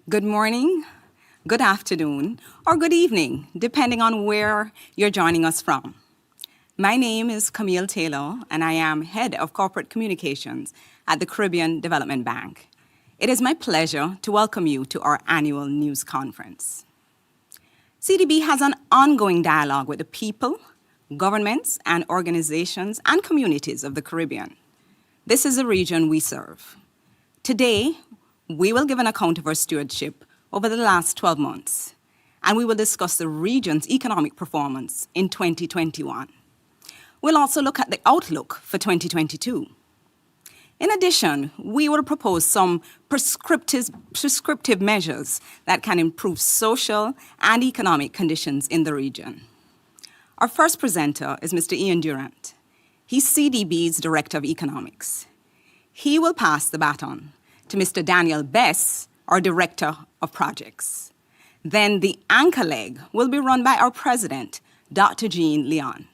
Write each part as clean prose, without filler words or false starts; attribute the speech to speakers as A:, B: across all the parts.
A: Good morning, good afternoon, or good evening, depending on where you're joining us from. My name is Camille Taylor, and I am Head of Corporate Communications at the Caribbean Development Bank. It is my pleasure to welcome you to our annual news conference. CDB has an ongoing dialogue with the people, governments, and organizations and communities of the Caribbean. This is the region we serve. Today, we will give an account of our stewardship over the last 12 months, and we will discuss the region's economic performance in 2021. We'll also look at the outlook for 2022. In addition, we will propose some prescriptive measures that can improve social and economic conditions in the region. Our first presenter is Mr. Ian Durant. He's CDB's Director of Economics. He will pass the baton to Mr. Daniel Bess, our Director of Projects. Then the anchor leg will be run by our President, Dr. Jean Leon.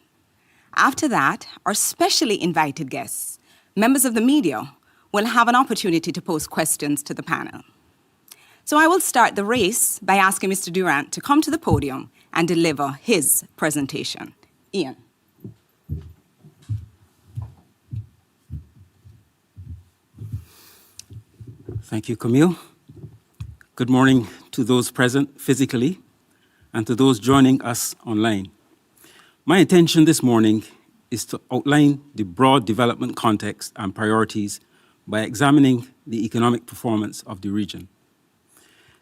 A: After that, our specially invited guests, members of the media, will have an opportunity to pose questions to the panel. So I will start the race by asking Mr. Durant to come to the podium and deliver his presentation. Ian.
B: Thank you, Camille. Good morning to those present physically and to those joining us online. My intention this morning is to outline the broad development context and priorities by examining the economic performance of the region,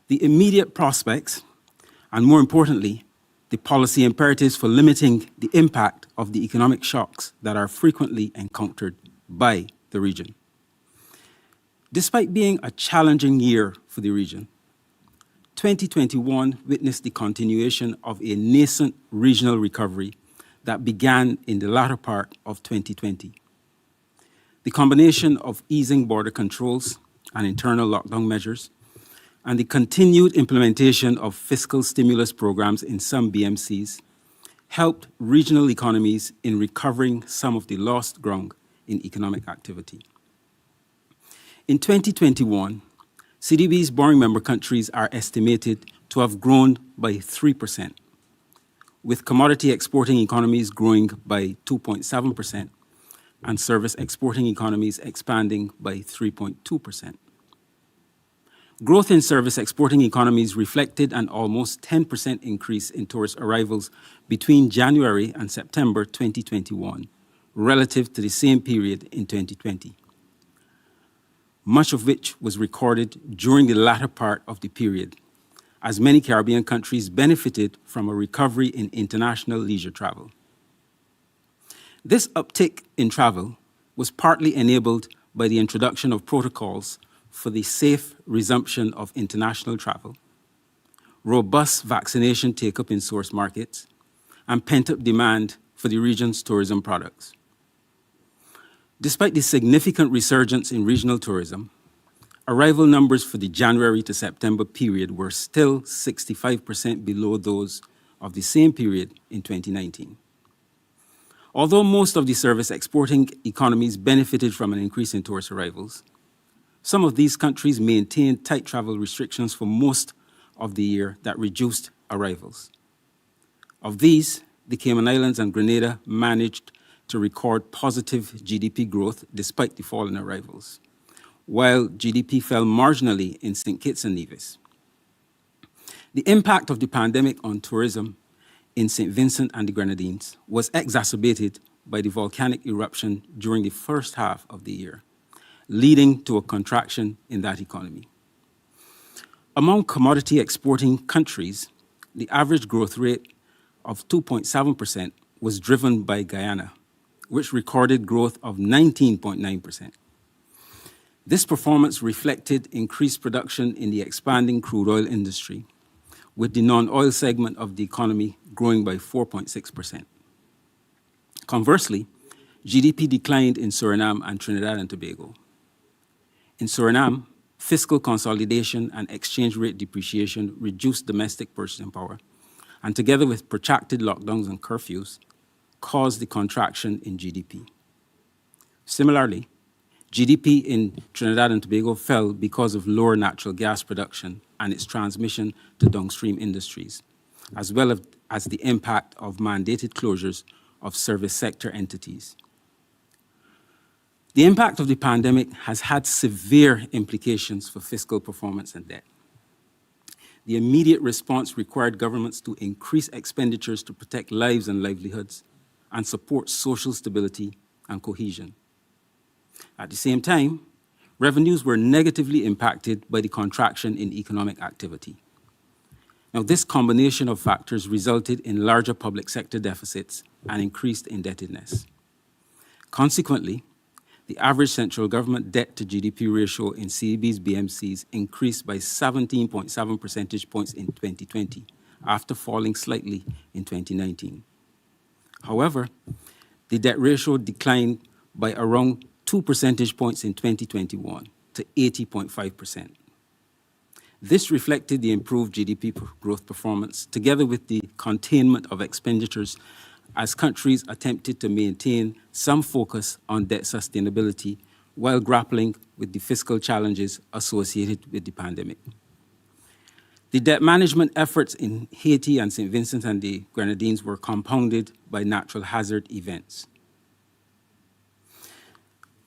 B: the immediate prospects, and more importantly, the policy imperatives for limiting the impact of the economic shocks that are frequently encountered by the region. Despite being a challenging year for the region, 2021 witnessed the continuation of a nascent regional recovery that began in the latter part of 2020. The combination of easing border controls and internal lockdown measures, and the continued implementation of fiscal stimulus programs in some BMCs helped regional economies in recovering some of the lost ground in economic activity. In 2021, CDB's borrowing member countries are estimated to have grown by 3%, with commodity exporting economies growing by 2.7% and service exporting economies expanding by 3.2%. Growth in service exporting economies reflected an almost 10% increase in tourist arrivals between January and September 2021 relative to the same period in 2020. Much of which was recorded during the latter part of the period, as many Caribbean countries benefited from a recovery in international leisure travel. This uptick in travel was partly enabled by the introduction of protocols for the safe resumption of international travel, robust vaccination take-up in source markets, and pent-up demand for the region's tourism products. Despite the significant resurgence in regional tourism, arrival numbers for the January to September period were still 65% below those of the same period in 2019. Although most of the service exporting economies benefited from an increase in tourist arrivals, some of these countries maintained tight travel restrictions for most of the year that reduced arrivals. Of these, the Cayman Islands and Grenada managed to record positive GDP growth despite the fall in arrivals, while GDP fell marginally in St. Kitts and Nevis. The impact of the pandemic on tourism in St. Vincent and the Grenadines was exacerbated by the volcanic eruption during the first half of the year, leading to a contraction in that economy. Among commodity exporting countries, the average growth rate of 2.7% was driven by Guyana, which recorded growth of 19.9%. This performance reflected increased production in the expanding crude oil industry, with the non-oil segment of the economy growing by 4.6%. Conversely, GDP declined in Suriname and Trinidad and Tobago. In Suriname, fiscal consolidation and exchange rate depreciation reduced domestic purchasing power, and together with protracted lockdowns and curfews, caused the contraction in GDP. Similarly, GDP in Trinidad and Tobago fell because of lower natural gas production and its transmission to downstream industries, as well as the impact of mandated closures of service sector entities. The impact of the pandemic has had severe implications for fiscal performance and debt. The immediate response required governments to increase expenditures to protect lives and livelihoods and support social stability and cohesion. At the same time, revenues were negatively impacted by the contraction in economic activity. Now, this combination of factors resulted in larger public sector deficits and increased indebtedness. Consequently, the average central government debt to GDP ratio in CEB's BMCs increased by 17.7 percentage points in 2020, after falling slightly in 2019. However, the debt ratio declined by around 2 percentage points in 2021 to 80.5%. This reflected the improved GDP growth performance, together with the containment of expenditures as countries attempted to maintain some focus on debt sustainability while grappling with the fiscal challenges associated with the pandemic. The debt management efforts in Haiti and St. Vincent and the Grenadines were compounded by natural hazard events.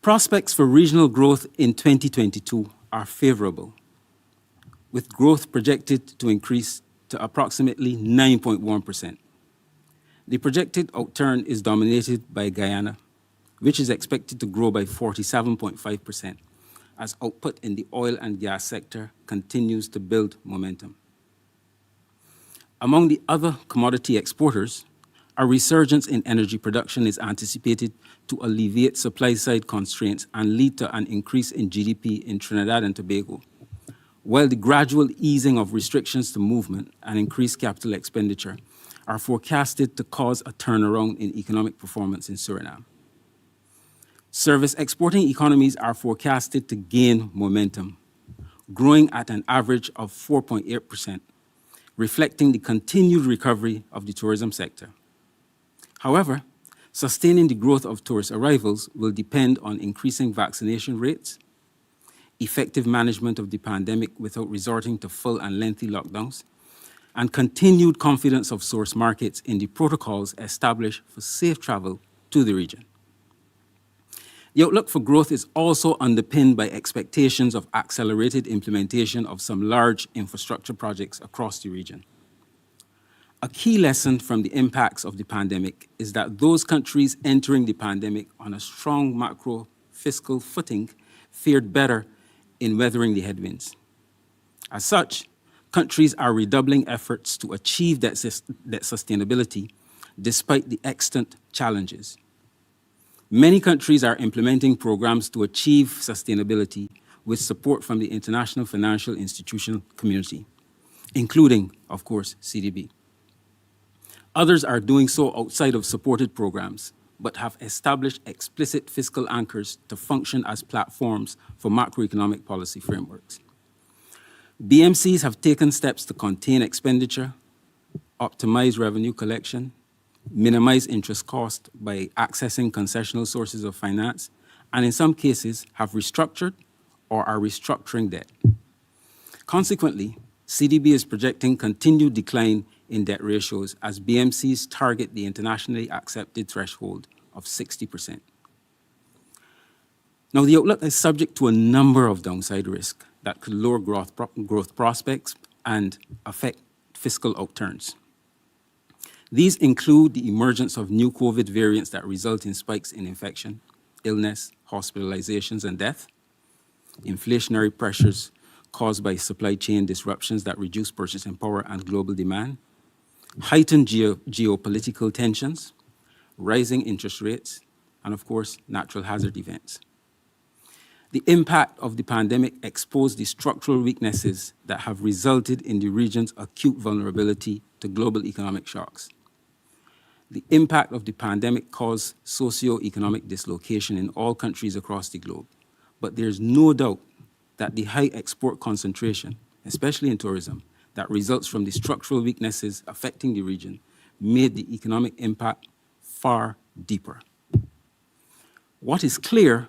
B: Prospects for regional growth in 2022 are favorable, with growth projected to increase to approximately 9.1%. The projected outturn is dominated by Guyana, which is expected to grow by 47.5% as output in the oil and gas sector continues to build momentum. Among the other commodity exporters, a resurgence in energy production is anticipated to alleviate supply-side constraints and lead to an increase in GDP in Trinidad and Tobago, while the gradual easing of restrictions to movement and increased capital expenditure are forecasted to cause a turnaround in economic performance in Suriname. Service exporting economies are forecasted to gain momentum, growing at an average of 4.8%, reflecting the continued recovery of the tourism sector. However, sustaining the growth of tourist arrivals will depend on increasing vaccination rates, effective management of the pandemic without resorting to full and lengthy lockdowns, and continued confidence of source markets in the protocols established for safe travel to the region. The outlook for growth is also underpinned by expectations of accelerated implementation of some large infrastructure projects across the region. A key lesson from the impacts of the pandemic is that those countries entering the pandemic on a strong macro fiscal footing fared better in weathering the headwinds. As such, countries are redoubling efforts to achieve that sustainability despite the extant challenges. Many countries are implementing programs to achieve sustainability with support from the international financial institutional community, including, of course, CDB. Others are doing so outside of supported programs, but have established explicit fiscal anchors to function as platforms for macroeconomic policy frameworks. BMCs have taken steps to contain expenditure, optimize revenue collection, minimize interest cost by accessing concessional sources of finance, and in some cases have restructured or are restructuring debt. Consequently, CDB is projecting continued decline in debt ratios as BMCs target the internationally accepted threshold of 60%. Now, the outlook is subject to a number of downside risks that could lower growth prospects and affect fiscal outturns. These include the emergence of new COVID variants that result in spikes in infection, illness, hospitalizations, and death, inflationary pressures caused by supply chain disruptions that reduce purchasing power and global demand, heightened geopolitical tensions, rising interest rates, and of course, natural hazard events. The impact of the pandemic exposed the structural weaknesses that have resulted in the region's acute vulnerability to global economic shocks. The impact of the pandemic caused socio-economic dislocation in all countries across the globe, but there's no doubt that the high export concentration, especially in tourism, that results from the structural weaknesses affecting the region made the economic impact far deeper. What is clear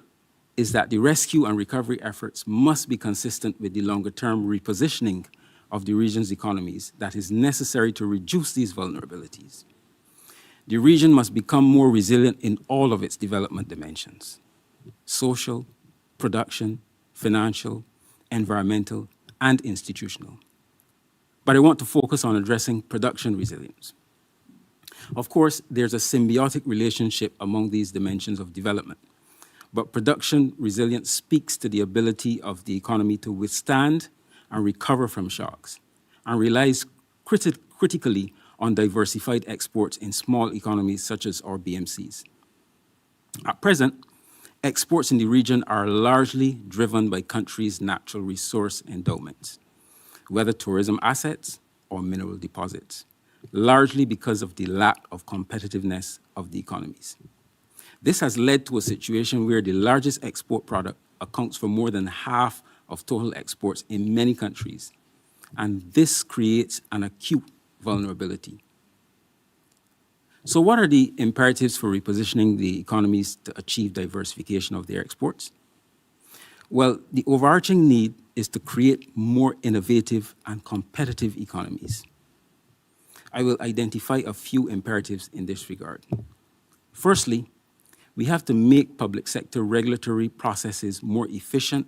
B: is that the rescue and recovery efforts must be consistent with the longer-term repositioning of the region's economies that is necessary to reduce these vulnerabilities. The region must become more resilient in all of its development dimensions: social, production, financial, environmental, and institutional. But I want to focus on addressing production resilience. Of course, there's a symbiotic relationship among these dimensions of development, but production resilience speaks to the ability of the economy to withstand and recover from shocks, and relies critically on diversified exports in small economies such as our BMCs. At present, exports in the region are largely driven by countries' natural resource endowments, whether tourism assets or mineral deposits, largely because of the lack of competitiveness of the economies. This has led to a situation where the largest export product accounts for more than half of total exports in many countries, and this creates an acute vulnerability. So what are the imperatives for repositioning the economies to achieve diversification of their exports? Well, the overarching need is to create more innovative and competitive economies. I will identify a few imperatives in this regard. Firstly, we have to make public sector regulatory processes more efficient,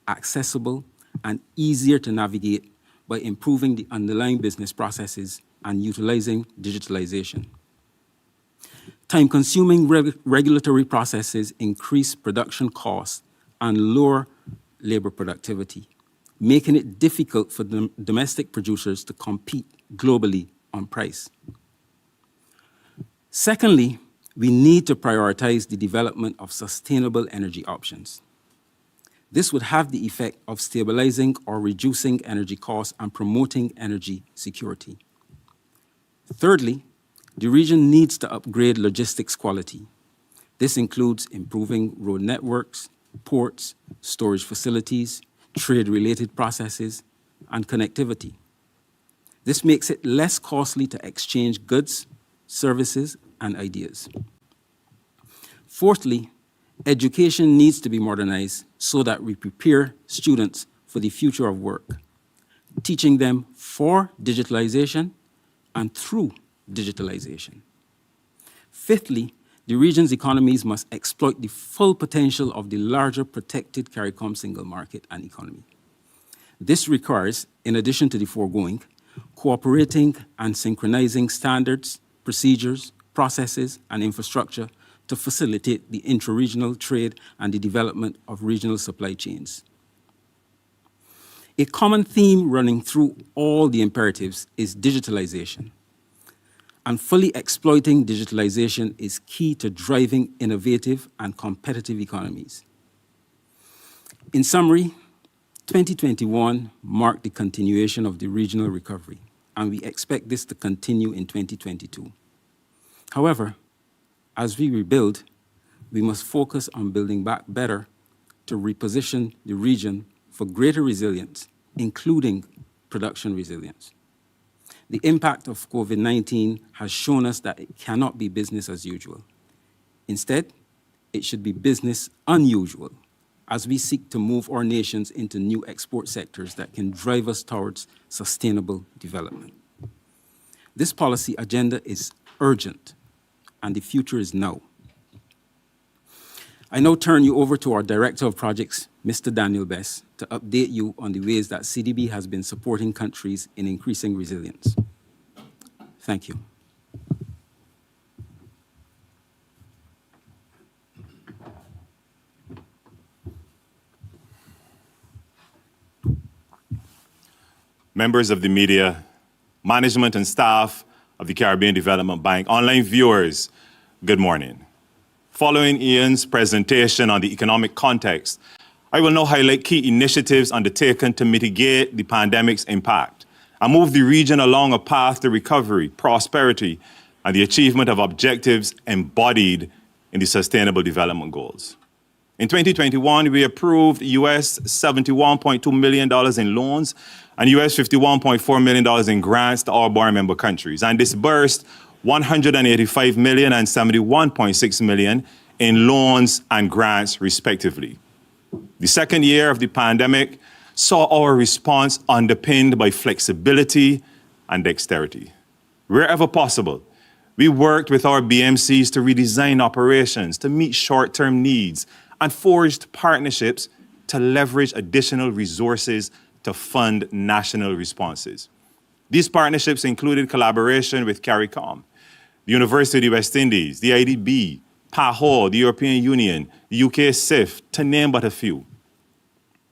B: accessible, and easier to navigate by improving the underlying business processes and utilizing digitalization. Time-consuming regulatory processes increase production costs and lower labor productivity, making it difficult for domestic producers to compete globally on price. Secondly, we need to prioritize the development of sustainable energy options. This would have the effect of stabilizing or reducing energy costs and promoting energy security. Thirdly, the region needs to upgrade logistics quality. This includes improving road networks, ports, storage facilities, trade-related processes, and connectivity. This makes it less costly to exchange goods, services, and ideas. Fourthly, education needs to be modernized so that we prepare students for the future of work, teaching them for digitalization and through digitalization. Fifthly, the region's economies must exploit the full potential of the larger protected CARICOM single market and economy. This requires, in addition to the foregoing, cooperating and synchronizing standards, procedures, processes, and infrastructure to facilitate the intra-regional trade and the development of regional supply chains. A common theme running through all the imperatives is digitalization. And fully exploiting digitalization is key to driving innovative and competitive economies. In summary, 2021 marked the continuation of the regional recovery, and we expect this to continue in 2022. However, as we rebuild, we must focus on building back better to reposition the region for greater resilience, including production resilience. The impact of COVID-19 has shown us that it cannot be business as usual. Instead, it should be business unusual as we seek to move our nations into new export sectors that can drive us towards sustainable development. This policy agenda is urgent, and the future is now. I now turn you over to our Director of Projects, Mr. Daniel Bess, to update you on the ways that CDB has been supporting countries in increasing resilience. Thank you.
C: Members of the media, management and staff of the Caribbean Development Bank, online viewers, good morning. Following Ian's presentation on the economic context, I will now highlight key initiatives undertaken to mitigate the pandemic's impact and move the region along a path to recovery, prosperity, and the achievement of objectives embodied in the Sustainable Development Goals. In 2021, we approved US $71.2 million in loans and US $51.4 million in grants to our board member countries, and disbursed $185 million and $71.6 million in loans and grants, respectively. The second year of the pandemic saw our response underpinned by flexibility and dexterity. Wherever possible, we worked with our BMCs to redesign operations to meet short-term needs and forged partnerships to leverage additional resources to fund national responses. These partnerships included collaboration with CARICOM, the University of the West Indies, the IDB, PAHO, the European Union, the UK CIF, to name but a few.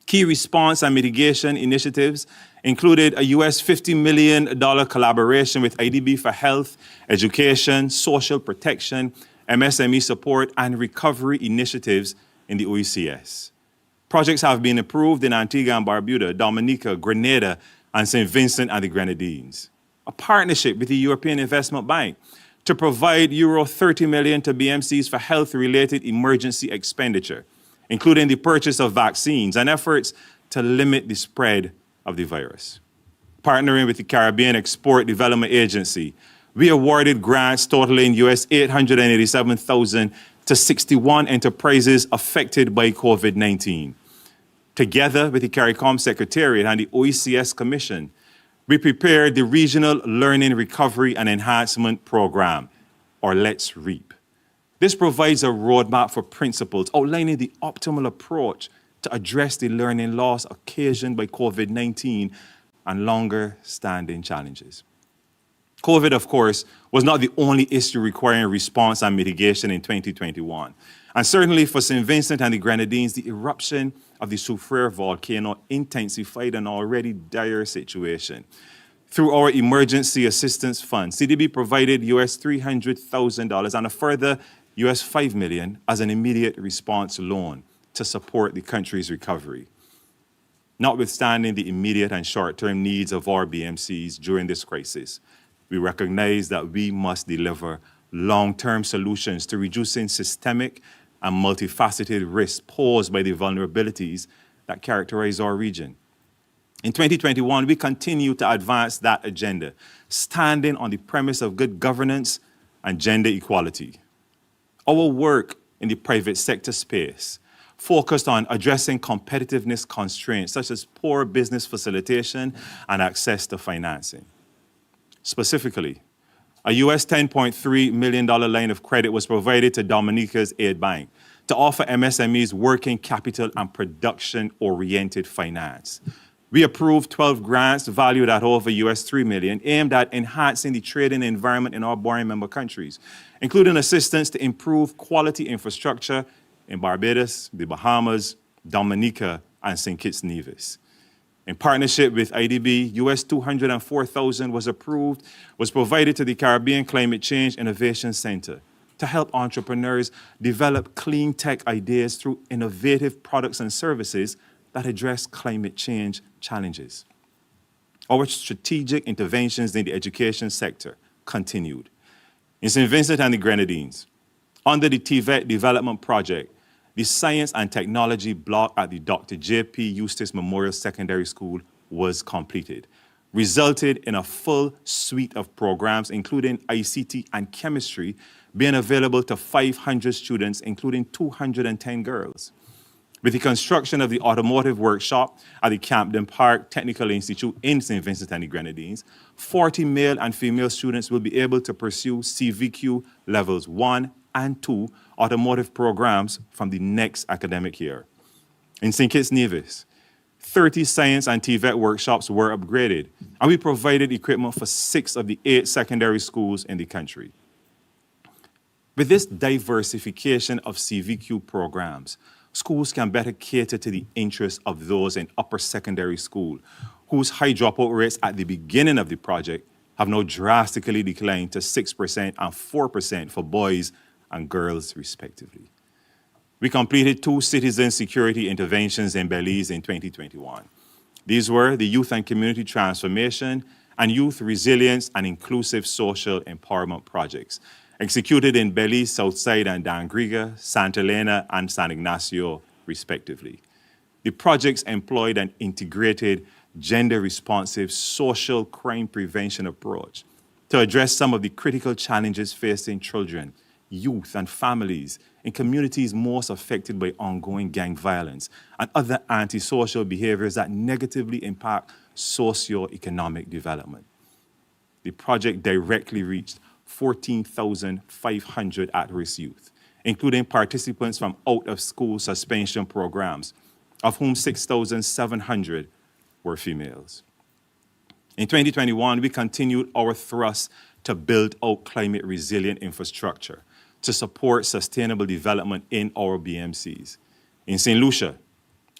C: Key response and mitigation initiatives included a US $50 million collaboration with IDB for health, education, social protection, MSME support, and recovery initiatives in the OECS. Projects have been approved in Antigua and Barbuda, Dominica, Grenada, and St. Vincent and the Grenadines. A partnership with the European Investment Bank to provide Euro 30 million to BMCs for health-related emergency expenditure, including the purchase of vaccines and efforts to limit the spread of the virus. Partnering with the Caribbean Export Development Agency, we awarded grants totaling US $887,000 to 61 enterprises affected by COVID-19. Together with the CARICOM Secretariat and the OECS Commission, we prepared the Regional Learning Recovery and Enhancement Program, or Let's REAP. This provides a roadmap for principals outlining the optimal approach to address the learning loss occasioned by COVID-19 and longer-standing challenges. COVID, of course, was not the only issue requiring response and mitigation in 2021. And certainly for St. Vincent and the Grenadines, the eruption of the Soufriere volcano intensified an already dire situation. Through our Emergency Assistance Fund, CDB provided US $300,000 and a further US $5 million as an immediate response loan to support the country's recovery. Notwithstanding the immediate and short-term needs of our BMCs during this crisis, we recognize that we must deliver long-term solutions to reducing systemic and multifaceted risks posed by the vulnerabilities that characterize our region. In 2021, we continue to advance that agenda, standing on the premise of good governance and gender equality. Our work in the private sector space focused on addressing competitiveness constraints such as poor business facilitation and access to financing. Specifically, a US $10.3 million line of credit was provided to Dominica's Aid Bank to offer MSMEs working capital and production-oriented finance. We approved 12 grants valued at over US $3 million aimed at enhancing the trading environment in our borrowing member countries, including assistance to improve quality infrastructure in Barbados, the Bahamas, Dominica, and St. Kitts Nevis. In partnership with IDB, US $204,000 was provided to the Caribbean Climate Change Innovation Center to help entrepreneurs develop clean tech ideas through innovative products and services that address climate change challenges. Our strategic interventions in the education sector continued. In St. Vincent and the Grenadines, under the TVET development project, the science and technology block at the Dr. J.P. Eustace Memorial Secondary School was completed, resulted in a full suite of programs, including ICT and chemistry, being available to 500 students, including 210 girls. With the construction of the automotive workshop at the Camden Park Technical Institute in St. Vincent and the Grenadines, 40 male and female students will be able to pursue CVQ levels 1 and 2 automotive programs from the next academic year. In St. Kitts Nevis, 30 science and TVET workshops were upgraded, and we provided equipment for 6 of the 8 secondary schools in the country. With this diversification of CVQ programs, schools can better cater to the interests of those in upper secondary school, whose high dropout rates at the beginning of the project have now drastically declined to 6% and 4% for boys and girls, respectively. We completed 2 citizen security interventions in Belize in 2021. These were the Youth and Community Transformation and Youth Resilience and Inclusive Social Empowerment projects, executed in Belize, Southside, and Dangriga, Santa Elena, and San Ignacio, respectively. The projects employed an integrated, gender-responsive social crime prevention approach to address some of the critical challenges facing children, youth, and families in communities most affected by ongoing gang violence and other antisocial behaviors that negatively impact socioeconomic development. The project directly reached 14,500 at-risk youth, including participants from out-of-school suspension programs, of whom 6,700 were females. In 2021, we continued our thrust to build out climate-resilient infrastructure to support sustainable development in our BMCs. In St. Lucia,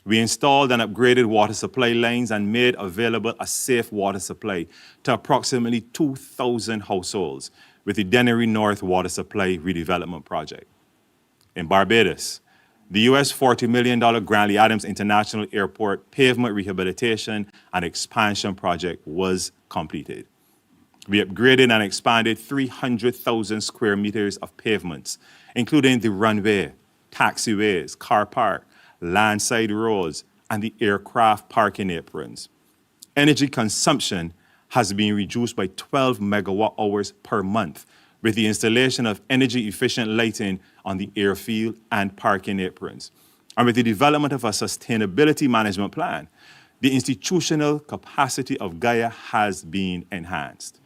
C: we installed and upgraded water supply lines and made available a safe water supply to approximately 2,000 households with the Dennery North Water Supply Redevelopment Project. In Barbados, the US $40 million Grantley Adams International Airport pavement rehabilitation and expansion project was completed. We upgraded and expanded 300,000 square meters of pavements, including the runway, taxiways, car park, landside roads, and the aircraft parking aprons. Energy consumption has been reduced by 12 megawatt hours per month with the installation of energy-efficient lighting on the airfield and parking aprons. And with the development of a sustainability management plan, the institutional capacity of Gaia has been enhanced.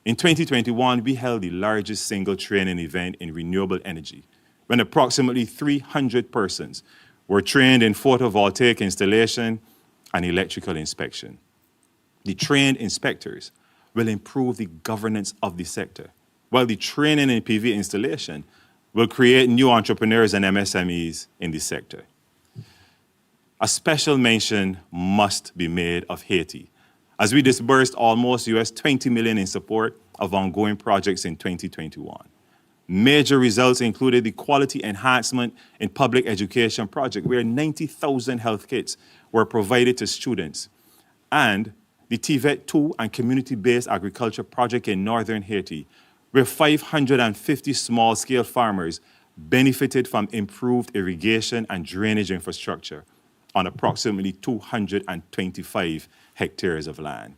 C: In 2021, we held the largest single training event in renewable energy, when approximately 300 persons were trained in photovoltaic installation and electrical inspection. The trained inspectors will improve the governance of the sector, while the training in PV installation will create new entrepreneurs and MSMEs in the sector. A special mention must be made of Haiti, as we disbursed almost US $20 million in support of ongoing projects in 2021. Major results included the quality enhancement in public education project, where 90,000 health kits were provided to students, and the TVET 2 and community-based agriculture project in northern Haiti, where 550 small-scale farmers benefited from improved irrigation and drainage infrastructure on approximately 225 hectares of land.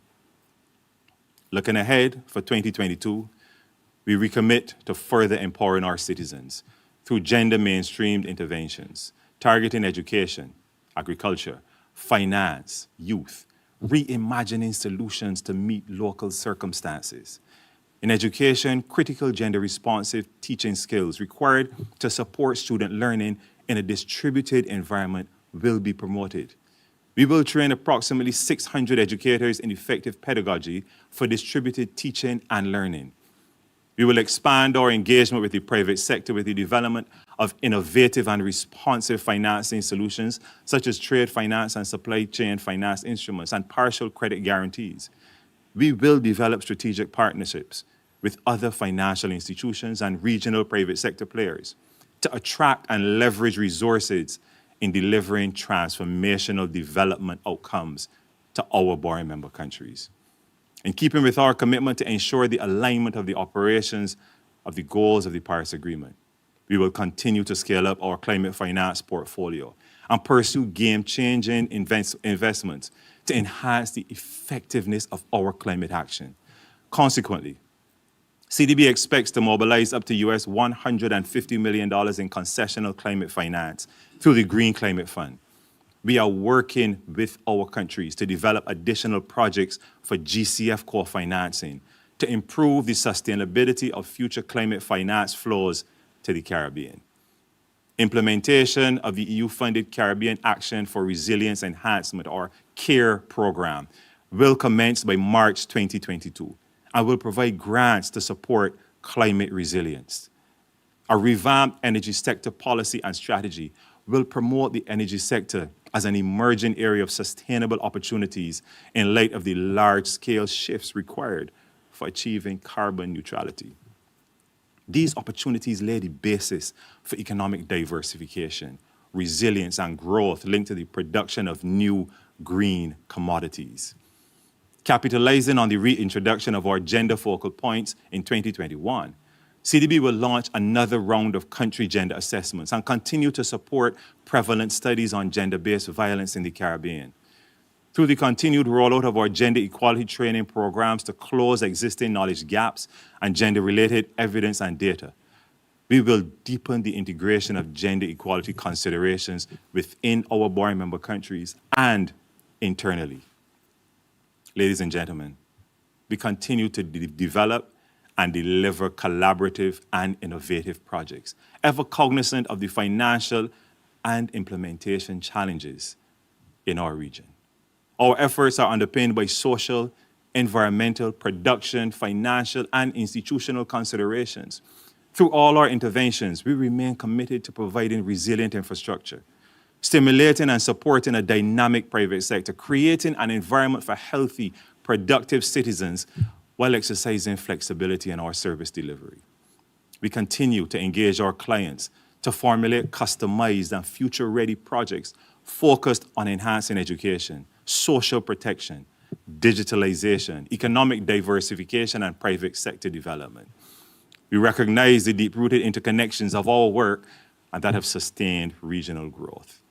C: Looking ahead for 2022, we recommit to further empowering our citizens through gender-mainstreamed interventions, targeting education, agriculture, finance, youth, reimagining solutions to meet local circumstances. In education, critical gender-responsive teaching skills required to support student learning in a distributed environment will be promoted. We will train approximately 600 educators in effective pedagogy for distributed teaching and learning. We will expand our engagement with the private sector with the development of innovative and responsive financing solutions, such as trade finance and supply chain finance instruments and partial credit guarantees. We will develop strategic partnerships with other financial institutions and regional private sector players to attract and leverage resources in delivering transformational development outcomes to our borrowing member countries. In keeping with our commitment to ensure the alignment of the operations of the goals of the Paris Agreement, we will continue to scale up our climate finance portfolio and pursue game-changing investments to enhance the effectiveness of our climate action. Consequently, CDB expects to mobilize up to US $150 million in concessional climate finance through the Green Climate Fund. We are working with our countries to develop additional projects for GCF co-financing to improve the sustainability of future climate finance flows to the Caribbean. Implementation of the EU-funded Caribbean Action for Resilience Enhancement, or CARE program, will commence by March 2022 and will provide grants to support climate resilience. A revamped energy sector policy and strategy will promote the energy sector as an emerging area of sustainable opportunities in light of the large-scale shifts required for achieving carbon neutrality. These opportunities lay the basis for economic diversification, resilience, and growth linked to the production of new green commodities. Capitalizing on the reintroduction of our gender focal points in 2021, CDB will launch another round of country gender assessments and continue to support prevalent studies on gender-based violence in the Caribbean. Through the continued rollout of our gender equality training programs to close existing knowledge gaps and gender-related evidence and data, We will deepen the integration of gender equality considerations within our board member countries and internally. Ladies and gentlemen, we continue to develop and deliver collaborative and innovative projects, ever cognizant of the financial and implementation challenges in our region. Our efforts are underpinned by social, environmental, production, financial, and institutional considerations. Through all our interventions, we remain committed to providing resilient infrastructure, stimulating and supporting a dynamic private sector, creating an environment for healthy, productive citizens while exercising flexibility in our service delivery. We continue to engage our clients to formulate customized and future-ready projects focused on enhancing education, social protection, digitalization, economic diversification, and private sector development. We recognize the deep-rooted interconnections of our work and that have sustained regional growth.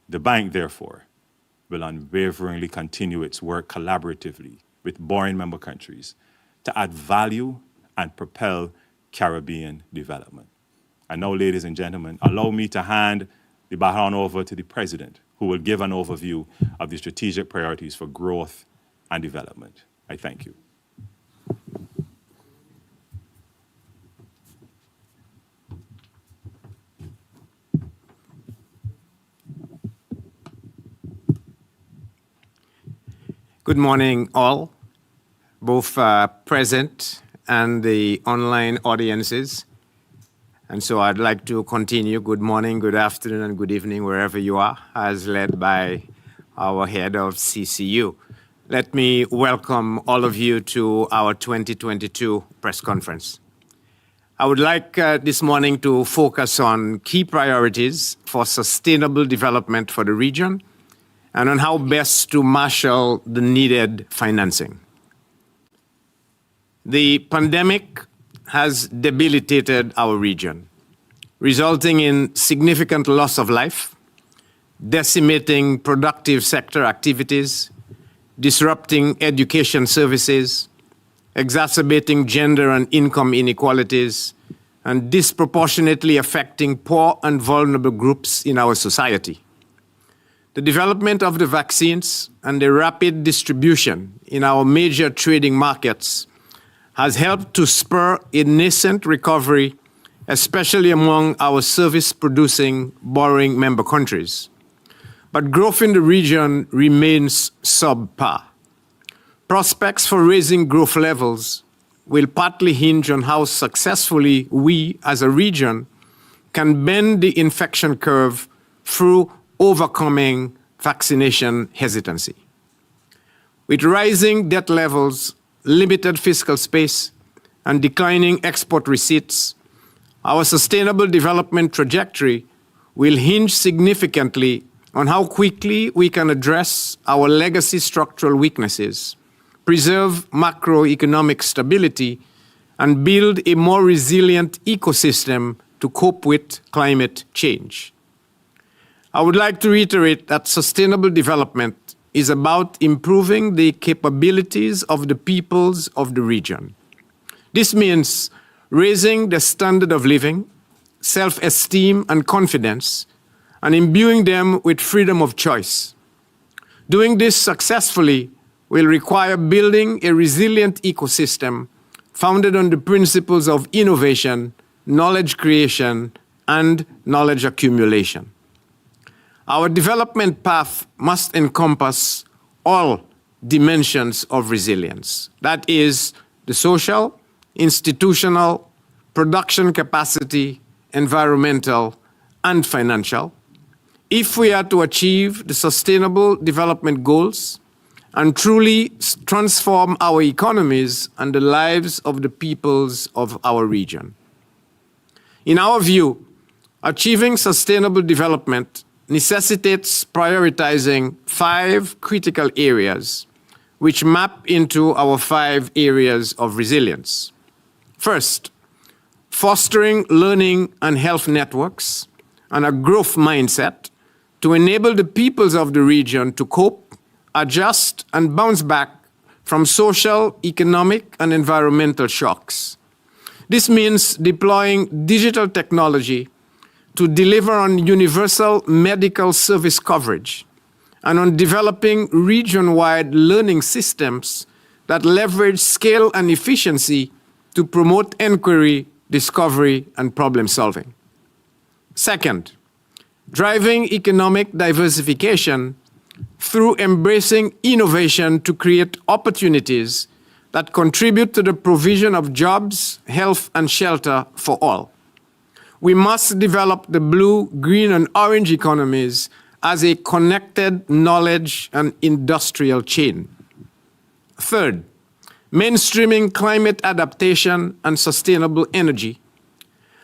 C: The bank, therefore, will unwaveringly continue its work collaboratively with board member countries to add value and propel Caribbean development. And now, ladies and gentlemen, allow me to hand the baton over to the President, who will give an overview of the strategic priorities for growth and development. I thank you.
D: Good morning, all, both present and the online audiences. And so I'd like to continue. Good morning, good afternoon, and good evening, wherever you are, as led by our head of CCU. Let me welcome all of you to our 2022 press conference. I would like this morning to focus on key priorities for sustainable development for the region and on how best to marshal the needed financing. The pandemic has debilitated our region, resulting in significant loss of life, decimating productive sector activities, disrupting education services, exacerbating gender and income inequalities, and disproportionately affecting poor and vulnerable groups in our society. The development of the vaccines and the rapid distribution in our major trading markets has helped to spur a nascent recovery, especially among our service-producing borrowing member countries. But growth in the region remains subpar. Prospects for raising growth levels will partly hinge on how successfully we, as a region, can bend the infection curve through overcoming vaccination hesitancy. With rising debt levels, limited fiscal space, and declining export receipts, our sustainable development trajectory will hinge significantly on how quickly we can address our legacy structural weaknesses, preserve macroeconomic stability, and build a more resilient ecosystem to cope with climate change. I would like to reiterate that sustainable development is about improving the capabilities of the peoples of the region. This means raising the standard of living, self-esteem, and confidence, and imbuing them with freedom of choice. Doing this successfully will require building a resilient ecosystem founded on the principles of innovation, knowledge creation, and knowledge accumulation. Our development path must encompass all dimensions of resilience. That is, the social, institutional, production capacity, environmental, and financial, if we are to achieve the sustainable development goals and truly transform our economies and the lives of the peoples of our region. In our view, achieving sustainable development necessitates prioritizing 5 critical areas which map into our 5 areas of resilience. First, fostering learning and health networks and a growth mindset to enable the peoples of the region to cope, adjust, and bounce back from social, economic, and environmental shocks. This means deploying digital technology to deliver on universal medical service coverage and on developing region-wide learning systems that leverage scale and efficiency to promote inquiry, discovery, and problem solving. Second, driving economic diversification through embracing innovation to create opportunities that contribute to the provision of jobs, health, and shelter for all. We must develop the blue, green, and orange economies as a connected knowledge and industrial chain. Third, mainstreaming climate adaptation and sustainable energy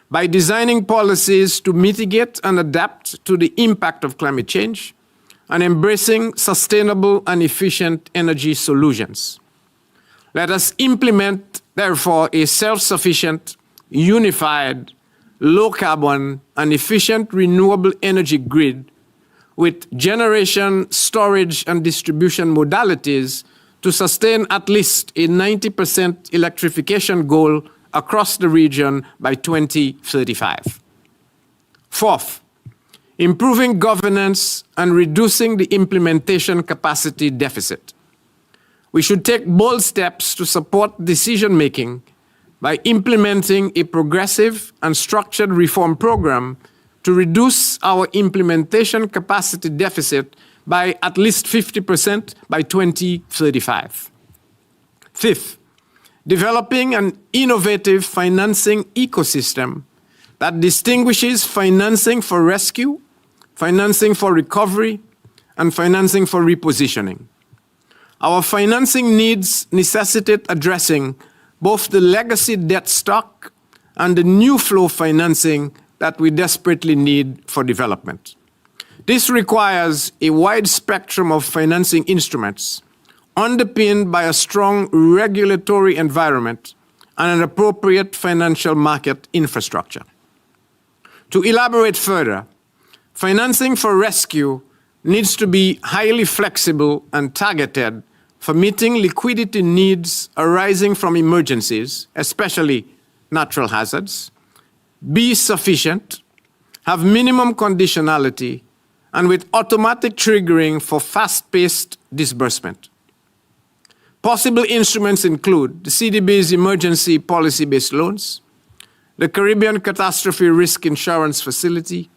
D: by designing policies to mitigate and adapt to the impact of climate change and embracing sustainable and efficient energy solutions. Let us implement, therefore, a self-sufficient, unified, low-carbon, and efficient renewable energy grid with generation, storage, and distribution modalities to sustain at least a 90% electrification goal across the region by 2035. Fourth, improving governance and reducing the implementation capacity deficit. We should take bold steps to support decision-making by implementing a progressive and structured reform program to reduce our implementation capacity deficit by at least 50% by 2035. Fifth, developing an innovative financing ecosystem that distinguishes financing for rescue, financing for recovery, and financing for repositioning. Our financing needs necessitate addressing both the legacy debt stock and the new flow financing that we desperately need for development. This requires a wide spectrum of financing instruments underpinned by a strong regulatory environment and an appropriate financial market infrastructure. To elaborate further, financing for rescue needs to be highly flexible and targeted for meeting liquidity needs arising from emergencies, especially natural hazards, be sufficient, have minimum conditionality, and with automatic triggering for fast-paced disbursement. Possible instruments include the CDB's emergency policy-based loans, the Caribbean Catastrophe Risk Insurance Facility,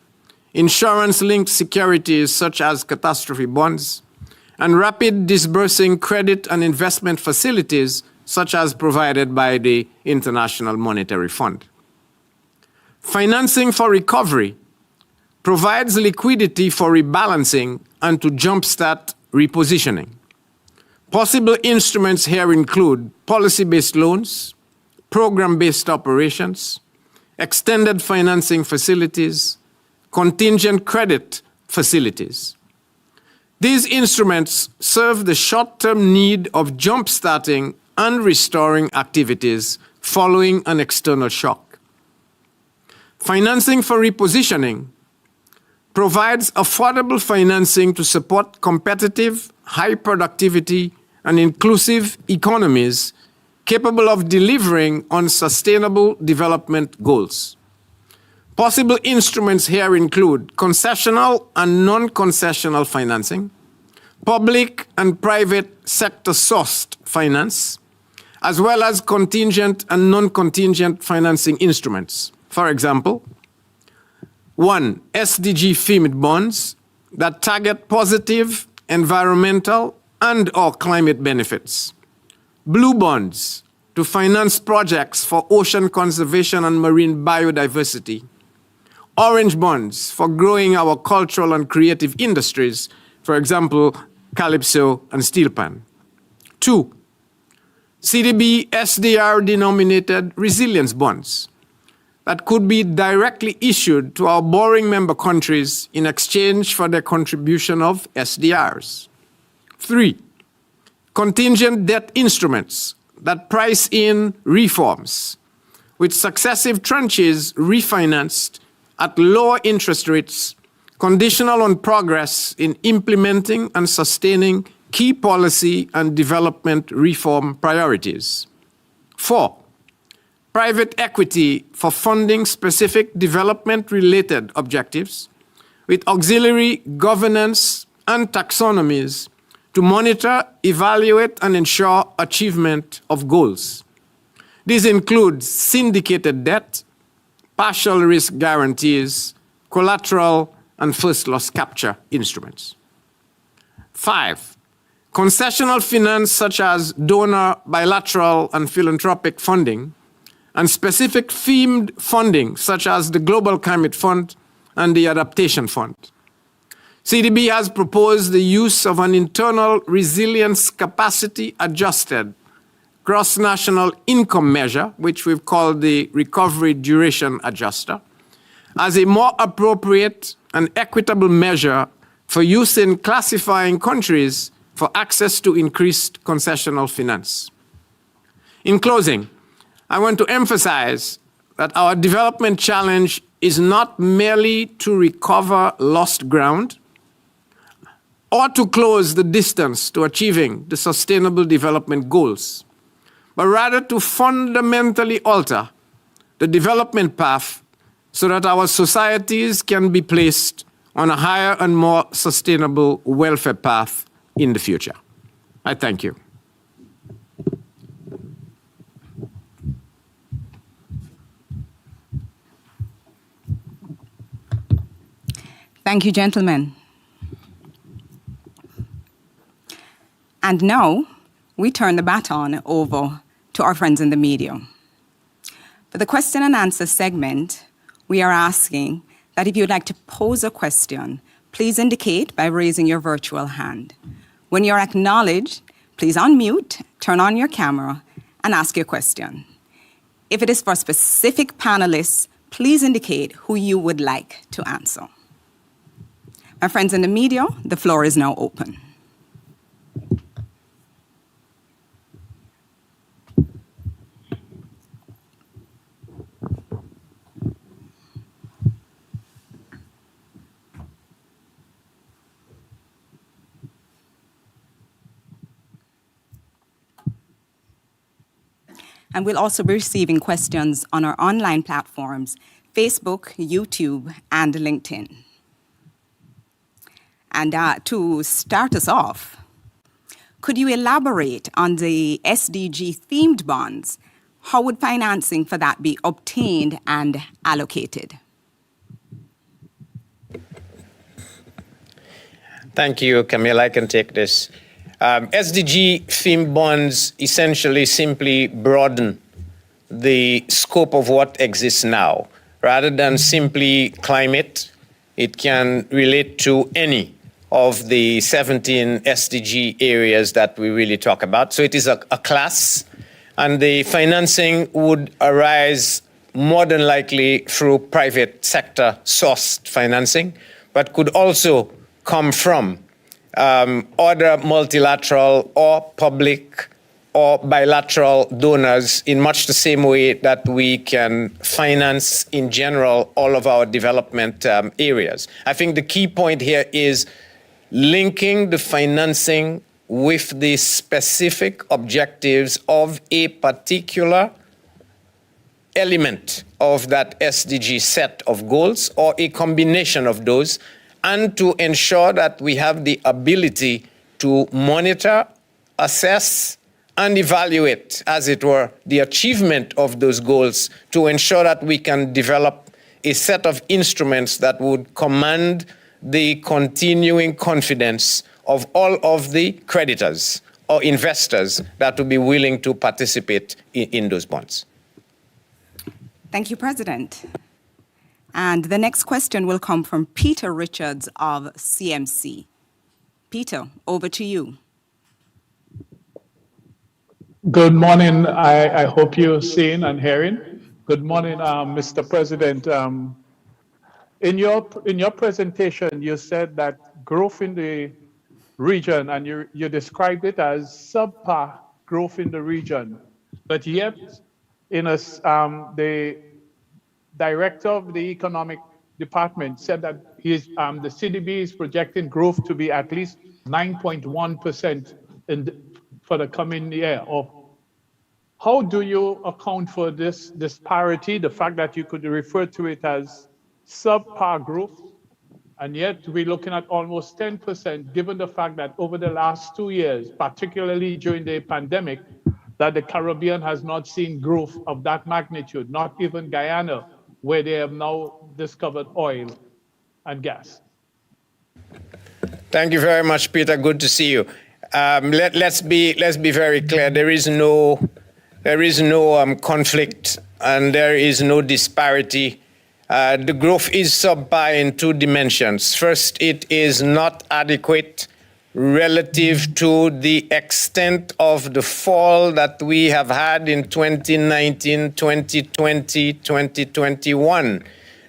D: insurance-linked securities such as catastrophe bonds, and rapid disbursing credit and investment facilities such as provided by the International Monetary Fund. Financing for recovery provides liquidity for rebalancing and to jumpstart repositioning. Possible instruments here include policy-based loans, program-based operations, extended financing facilities, contingent credit facilities. These instruments serve the short-term need of jump-starting and restoring activities following an external shock. Financing for repositioning provides affordable financing to support competitive, high productivity, and inclusive economies capable of delivering on sustainable development goals. Possible instruments here include concessional and non-concessional financing, public and private sector-sourced finance, as well as contingent and non-contingent financing instruments. For example, 1. SDG FEMID bonds that target positive environmental and/or climate benefits. Blue bonds to finance projects for ocean conservation and marine biodiversity. Orange bonds for growing our cultural and creative industries, for example, Calypso and Steel Pan. 2. CDB SDR-denominated resilience bonds that could be directly issued to our borrowing member countries in exchange for their contribution of SDRs. 3. Contingent debt instruments that price in reforms, with successive tranches refinanced at lower interest rates, conditional on progress in implementing and sustaining key policy and development reform priorities. 4. private equity for funding specific development-related objectives, with auxiliary governance and taxonomies to monitor, evaluate, and ensure achievement of goals. These include syndicated debt, partial risk guarantees, collateral, and first loss capture instruments. 5, concessional finance such as donor, bilateral, and philanthropic funding, and specific themed funding such as the Global Climate Fund and the Adaptation Fund. CDB has proposed the use of an internal resilience capacity adjusted cross-national income measure, which we've called the Recovery Duration Adjuster, as a more appropriate and equitable measure for use in classifying countries for access to increased concessional finance. In closing, I want to emphasize that our development challenge is not merely to recover lost ground or to close the distance to achieving the Sustainable Development Goals, but rather to fundamentally alter the development path so that our societies can be placed on a higher and more sustainable welfare path in the future. I thank you.
A: Thank you, gentlemen. And now, we turn the baton over to our friends in the media. For the question and answer segment, we are asking that if you'd like to pose a question, please indicate by raising your virtual hand. When you're acknowledged, please unmute, turn on your camera, and ask your question. If it is for specific panelists, please indicate who you would like to answer. My friends in the media, the floor is now open. And we'll also be receiving questions on our online platforms, Facebook, YouTube, and LinkedIn. And to start us off, could you elaborate on the SDG-themed bonds? How would financing for that be obtained and allocated?
D: Thank you, Camille. I can take this. SDG-themed bonds essentially simply broaden the scope of what exists now. Rather than simply climate, it can relate to any of the 17 SDG areas that we really talk about. So it is a class, and the financing would arise more than likely through private sector sourced financing, but could also come from other multilateral or public or bilateral donors in much the same way that we can finance in general all of our development areas. I think the key point here is linking the financing with the specific objectives of a particular element of that SDG set of goals or a combination of those, and to ensure that we have the ability to monitor, assess, and evaluate, as it were, the achievement of those goals to ensure that we can develop a set of instruments that would command the continuing confidence of all of the creditors or investors that would be willing to participate in those bonds.
A: Thank you, President. And the next question will come from Peter Richards of CMC. Peter, over to you.
E: Good morning. I hope you're seeing and hearing. Good morning, Mr. President. In your presentation, you said that growth in the region, and you described it as subpar growth in the region, but yet the director of the economic department said that the CDB is projecting growth to be at least 9.1% for the coming year, or How do you account for this disparity, the fact that you could refer to it as subpar growth, and yet we're looking at almost 10%, given the fact that over the last 2 years, particularly during the pandemic, that the Caribbean has not seen growth of that magnitude, not even Guyana, where they have now discovered oil and gas.
D: Thank you very much, Peter. Good to see you. Let's be very clear. There is no conflict and there is no disparity. The growth is subpar in two dimensions. First, it is not adequate relative to the extent of the fall that we have had in 2019, 2020, 2021.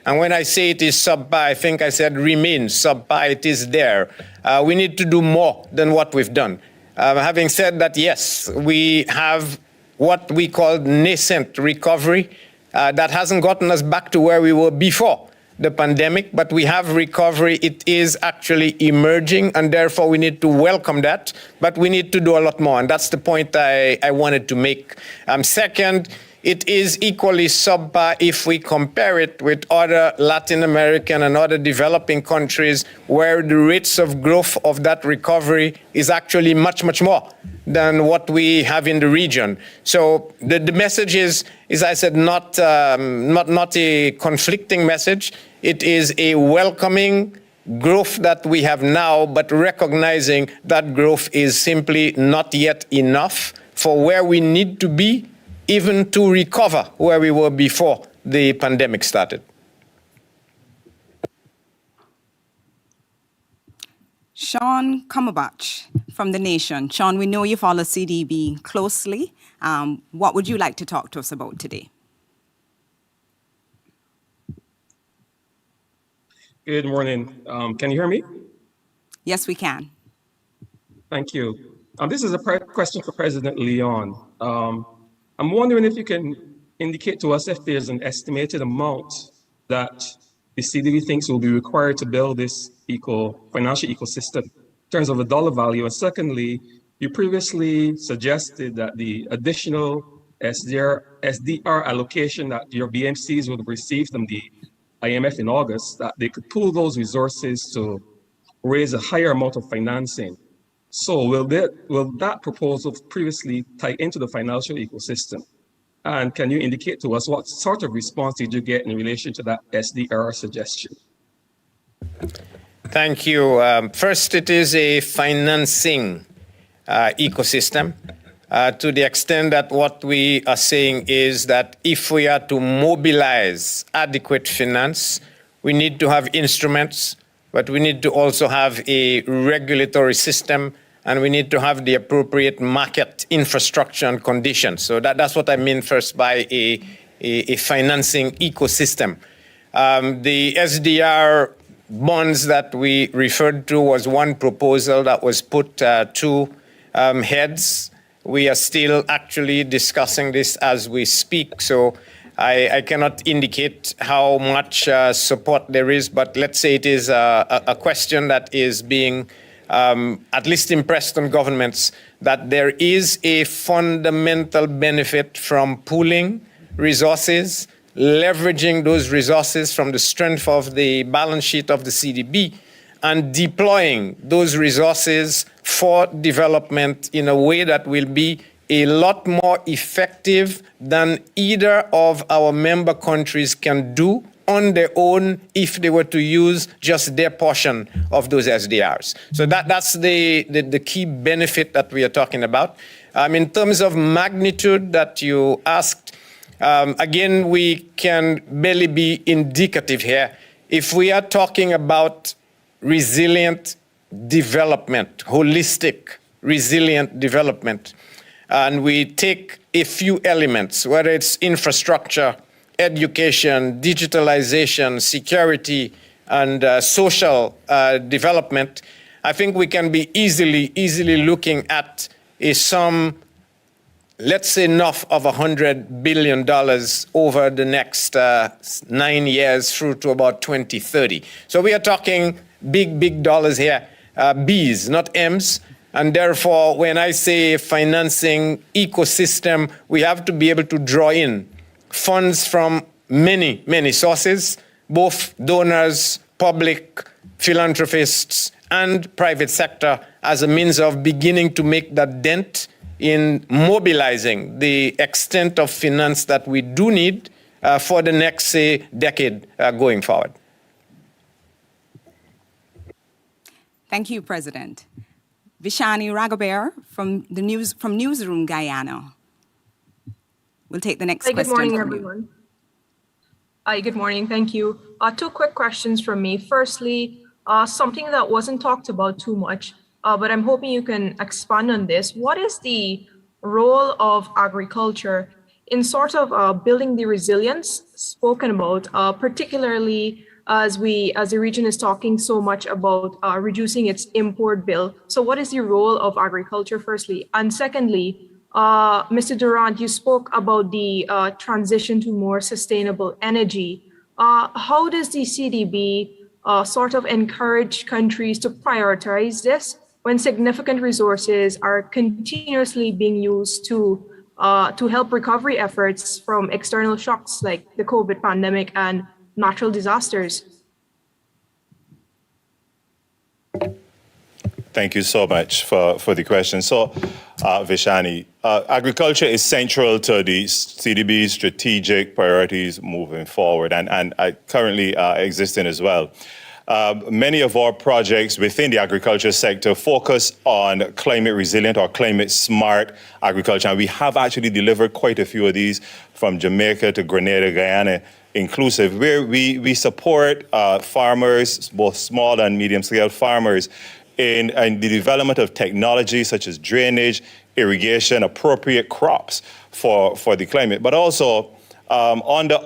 D: And when I say it is subpar, I think I said remains subpar. It is there. We need to do more than what we've done. Having said that, yes, we have what we call nascent recovery that hasn't gotten us back to where we were before the pandemic, but we have recovery. It is actually emerging, and therefore we need to welcome that, but we need to do a lot more, and that's the point I wanted to make. Second, it is equally subpar if we compare it with other Latin American and other developing countries where the rates of growth of that recovery is actually much, much more than what we have in the region. So the message is I said, not a conflicting message. It is a welcoming growth that we have now, but recognizing that growth is simply not yet enough for where we need to be, even to recover where we were before the pandemic started.
A: Sean Kamabach from The Nation. Sean, we know you follow CDB closely. What would you like to talk to us about today?
F: Good morning. Can you hear me?
A: Yes, we can.
F: Thank you. This is a question for President Leon. I'm wondering if you can indicate to us if there's an estimated amount that the CDB thinks will be required to build this financial ecosystem in terms of a dollar value. And secondly, you previously suggested that the additional SDR allocation that your BMCs would receive from the IMF in August, that they could pool those resources to raise a higher amount of financing. So will that proposal previously tie into the financial ecosystem? And can you indicate to us what sort of response did you get in relation to that SDR suggestion?
D: Thank you. First, it is a financing ecosystem to the extent that what we are saying is that if we are to mobilize adequate finance, we need to have instruments, but we need to also have a regulatory system, and we need to have the appropriate market infrastructure and conditions. So that's what I mean first by a financing ecosystem. The SDR bonds that we referred to was one proposal that was put to heads. We are still actually discussing this as we speak, so I cannot indicate how much support there is, but let's say it is a question that is being at least impressed on governments, that there is a fundamental benefit from pooling resources, leveraging those resources from the strength of the balance sheet of the CDB, and deploying those resources for development in a way that will be a lot more effective than either of our member countries can do on their own if they were to use just their portion of those SDRs. So that's the key benefit that we are talking about. In terms of magnitude that you asked, again, we can barely be indicative here. If we are talking about resilient development, holistic, resilient development, and we take a few elements, whether it's infrastructure, education, digitalization, security, and social development, I think we can be easily looking at a sum, let's say, north of $100 billion over the next 9 years through to about 2030. So we are talking big dollars here, B's, not M's. And therefore, when I say financing ecosystem, we have to be able to draw in funds from many, many sources, both donors, public, philanthropists, and private sector, as a means of beginning to make that dent in mobilizing the extent of finance that we do need for the next, say, decade going forward.
A: Thank you, President. Vishani Raghaber from Newsroom Guyana. We'll take the next
G: Hi, good
A: question
G: morning,
A: from
G: everyone. Hi, good morning. Thank you. Two quick questions from me. Firstly, something that wasn't talked about too much, but I'm hoping you can expand on this. What is the role of agriculture in sort of building the resilience spoken about, particularly as the region is talking so much about reducing its import bill? So what is the role of agriculture, firstly? And secondly, Mr. Durant, you spoke about the transition to more sustainable energy. How does the CDB sort of encourage countries to prioritize this when significant resources are continuously being used to help recovery efforts from external shocks like the COVID pandemic and natural disasters?
C: Thank you so much for the question. So, Vishani, agriculture is central to the CDB's strategic priorities moving forward and currently existing as well. Many of our projects within the agriculture sector focus on climate resilient or climate smart agriculture. And we have actually delivered quite a few of these from Jamaica to Grenada, Guyana, inclusive, where we support farmers, both small and medium scale farmers, in the development of technology such as drainage, irrigation, appropriate crops for the climate, but also under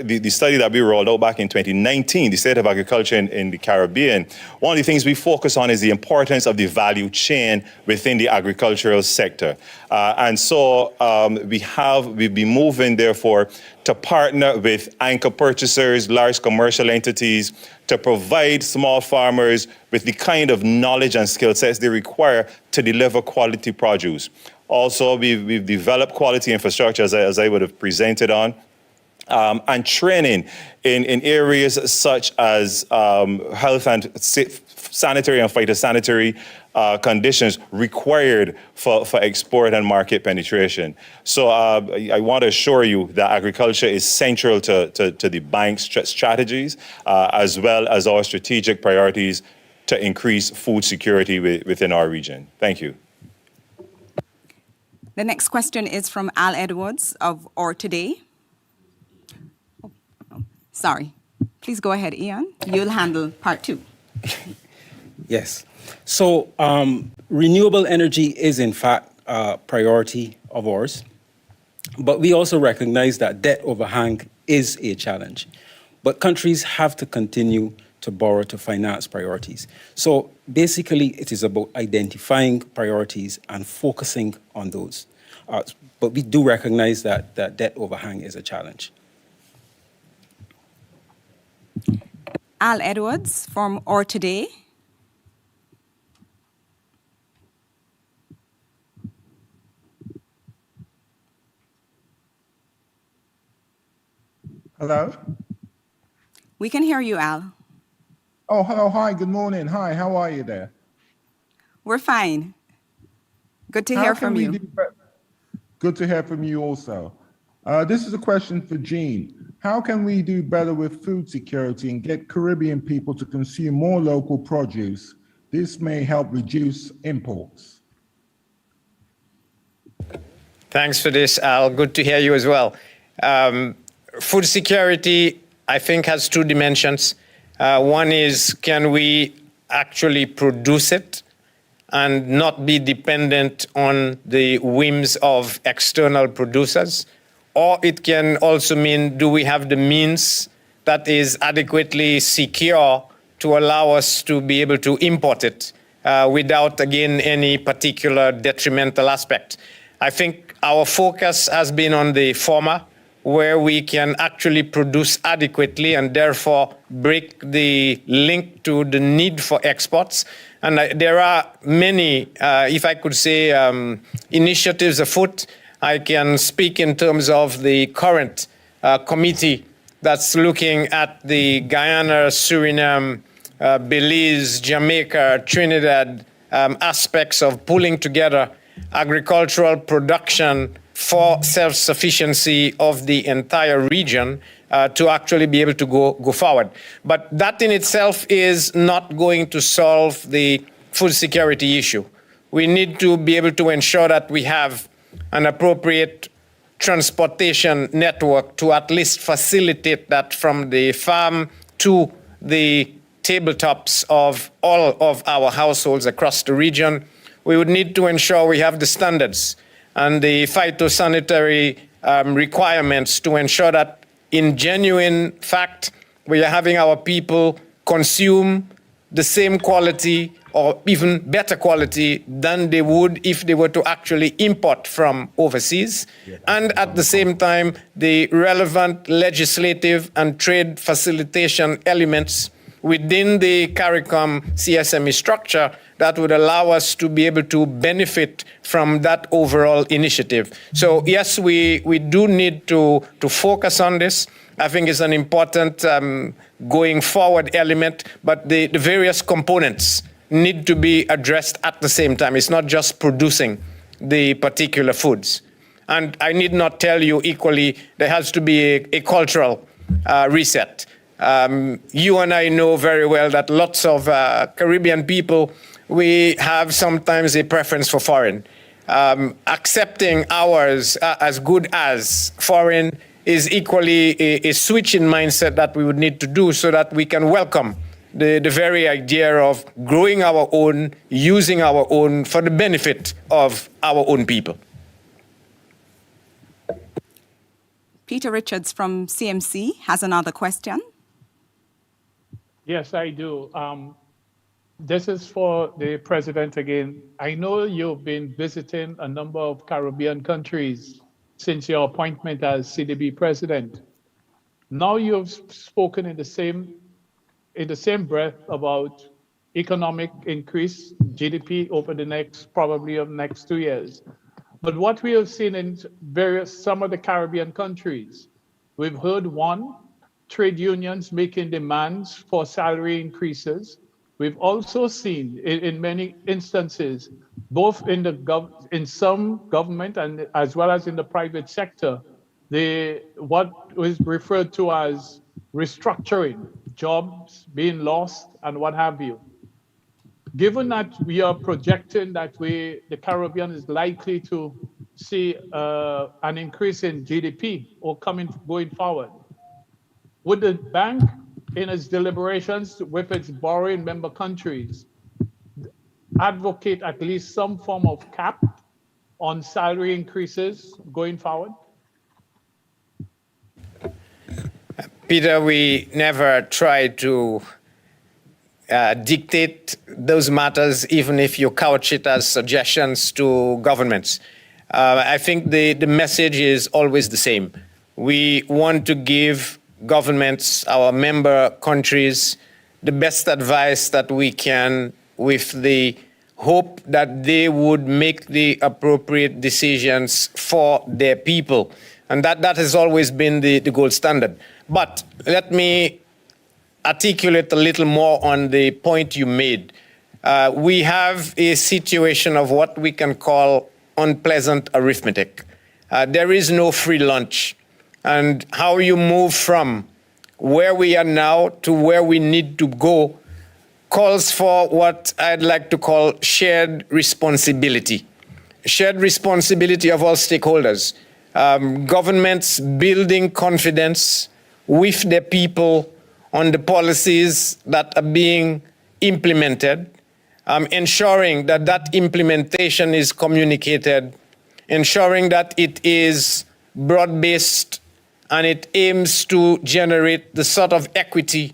C: the study that we rolled out back in 2019, the state of agriculture in the Caribbean, one of the things we focus on is the importance of the value chain within the agricultural sector. And so we've been moving, therefore, to partner with anchor purchasers, large commercial entities, to provide small farmers with the kind of knowledge and skill sets they require to deliver quality produce. Also, we've developed quality infrastructure, as I would have presented on, and training in areas such as health and sanitary and phytosanitary conditions required for export and market penetration. So I want to assure you that agriculture is central to the bank's strategies, as well as our strategic priorities to increase food security within our region. Thank you.
A: The next question is from Al Edwards of Or Today. Sorry. Please go ahead, Ian. You'll handle part two.
B: Yes. So renewable energy is, in fact, a priority of ours. But we also recognize that debt overhang is a challenge. But countries have to continue to borrow to finance priorities. So basically, it is about identifying priorities and focusing on those. But we do recognize that debt overhang is a challenge.
A: Al Edwards from Or Today.
H: Hello?
A: We can hear you, Al.
H: Oh, hello. Hi. Good morning. Hi. How are you there?
A: We're fine. Good to hear from you.
H: Good to hear from you also. This is a question for Jean. How can we do better with food security and get Caribbean people to consume more local produce? This may help reduce imports.
D: Thanks for this, Al. Good to hear you as well. Food security, I think, has two dimensions. One is, can we actually produce it and not be dependent on the whims of external producers? Or it can also mean, do we have the means that is adequately secure to allow us to be able to import it without, again, any particular detrimental aspect? I think our focus has been on the former. where we can actually produce adequately and therefore break the link to the need for exports. And there are many, if I could say, initiatives afoot. I can speak in terms of the current committee that's looking at the Guyana, Suriname, Belize, Jamaica, Trinidad aspects of pulling together agricultural production for self-sufficiency of the entire region to actually be able to go forward. But that in itself is not going to solve the food security issue. We need to be able to ensure that we have an appropriate transportation network to at least facilitate that from the farm to the tabletops of all of our households across the region. We would need to ensure we have the standards and the phytosanitary requirements to ensure that in genuine fact, we are having our people consume the same quality or even better quality than they would if they were to actually import from overseas. And at the same time, the relevant legislative and trade facilitation elements within the CARICOM CSME structure that would allow us to be able to benefit from that overall initiative. So yes, we do need to focus on this. I think it's an important going forward element, but the various components need to be addressed at the same time. It's not just producing the particular foods. And I need not tell you equally, there has to be a cultural reset. You and I know very well that lots of Caribbean people, we have sometimes a preference for foreign. Accepting ours as good as foreign is equally a switch in mindset that we would need to do so that we can welcome the very idea of growing our own, using our own for the benefit of our own people.
A: Peter Richards from CMC has another question.
E: Yes, I do. This is for the president again. I know you've been visiting a number of Caribbean countries since your appointment as CDB president. Now you've spoken in the same breath about economic increase, GDP over the next 2 years. But what we have seen in some of the Caribbean countries, we've heard trade unions making demands for salary increases. We've also seen in many instances, both in some government and as well as in the private sector, what was referred to as restructuring, jobs being lost and what have you. Given that we are projecting that the Caribbean is likely to see an increase in GDP going forward, would the bank, in its deliberations with its borrowing member countries, advocate at least some form of cap on salary increases going forward?
D: Peter, we never try to dictate those matters, even if you couch it as suggestions to governments. I think the message is always the same. We want to give governments, our member countries, the best advice that we can with the hope that they would make the appropriate decisions for their people. And that has always been the gold standard. But let me articulate a little more on the point you made. We have a situation of what we can call unpleasant arithmetic. There is no free lunch. And how you move from where we are now to where we need to go calls for what I'd like to call shared responsibility. Shared responsibility of all stakeholders. Governments building confidence with their people on the policies that are being implemented, ensuring that that implementation is communicated, ensuring that it is broad-based and it aims to generate the sort of equity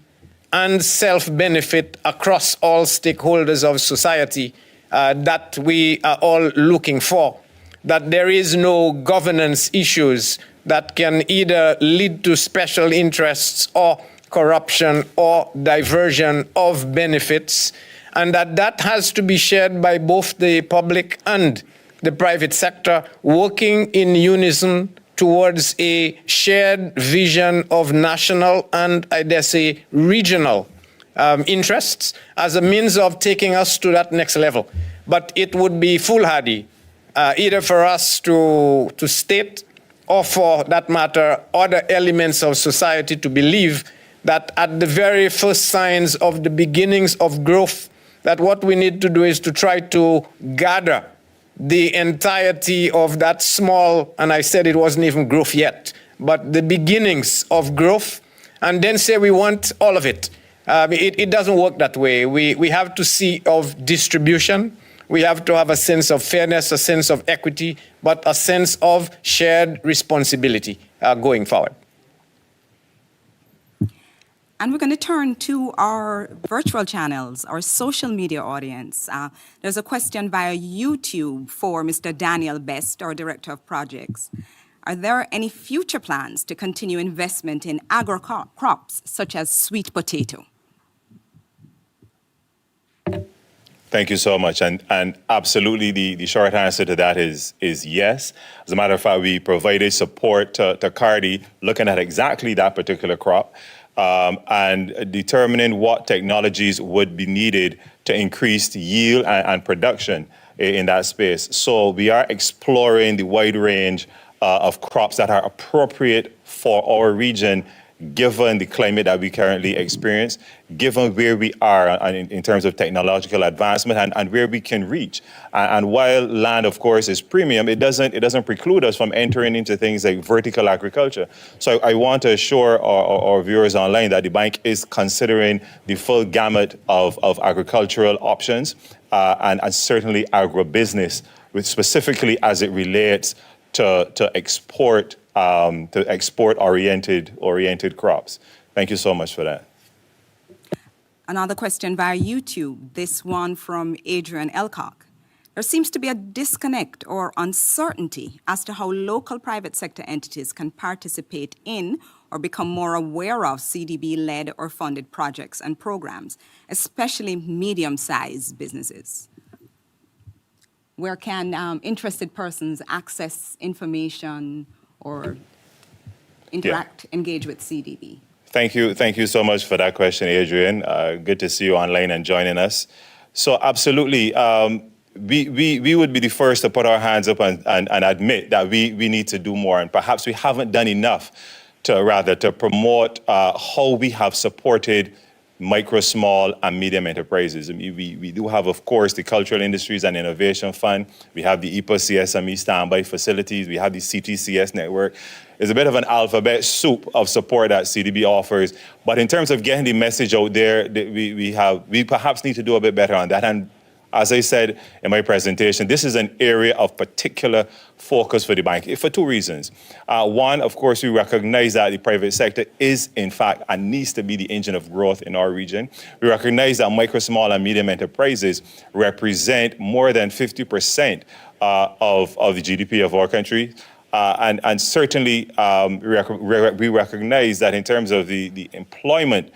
D: and self-benefit across all stakeholders of society that we are all looking for. That there is no governance issues that can either lead to special interests or corruption or diversion of benefits, and that has to be shared by both the public and the private sector, working in unison towards a shared vision of national and, I dare say, regional interests as a means of taking us to that next level. But it would be foolhardy either for us to state or, for that matter, other elements of society to believe that at the very first signs of the beginnings of growth, that what we need to do is to try to gather the entirety of that small, and I said it wasn't even growth yet, but the beginnings of growth, and then say we want all of it. It doesn't work that way. We have to see of distribution. We have to have a sense of fairness, a sense of equity, but a sense of shared responsibility going forward.
A: And we're going to turn to our virtual channels, our social media audience. There's a question via YouTube for Mr. Daniel Best, our Director of Projects. Are there any future plans to continue investment in agro-crops such as sweet potato?
C: Thank you so much. And absolutely, the short answer to that is yes. As a matter of fact, we provided support to Cardi looking at exactly that particular crop. And determining what technologies would be needed to increase the yield and production in that space. So we are exploring the wide range of crops that are appropriate for our region, given the climate that we currently experience, given where we are in terms of technological advancement and where we can reach. And while land, of course, is premium, it doesn't preclude us from entering into things like vertical agriculture. So I want to assure our viewers online that the bank is considering the full gamut of agricultural options and certainly agribusiness, which specifically as it relates to export-oriented crops. Thank you so much for that.
A: Another question via YouTube, this one from Adrian Elcock. There seems to be a disconnect or uncertainty as to how local private sector entities can participate in or become more aware of CDB-led or funded projects and programs, especially medium-sized businesses. Where can interested persons access information or engage with CDB? Thank
C: you so much for that question, Adrian. Good to see you online and joining us. So absolutely, we would be the first to put our hands up and admit that we need to do more, and perhaps we haven't done enough to promote how we have supported micro, small, and medium enterprises. I mean, we do have, of course, the Cultural Industries and Innovation Fund. We have the EPA CSME standby facilities. We have the CTCS network. It's a bit of an alphabet soup of support that CDB offers. But in terms of getting the message out there, we perhaps need to do a bit better on that. And as I said in my presentation, this is an area of particular focus for the bank for two reasons. One, of course, we recognize that the private sector is, in fact, and needs to be the engine of growth in our region. We recognize that micro, small, and medium enterprises represent more than 50% of the GDP of our country. And certainly, we recognize that in terms of the employment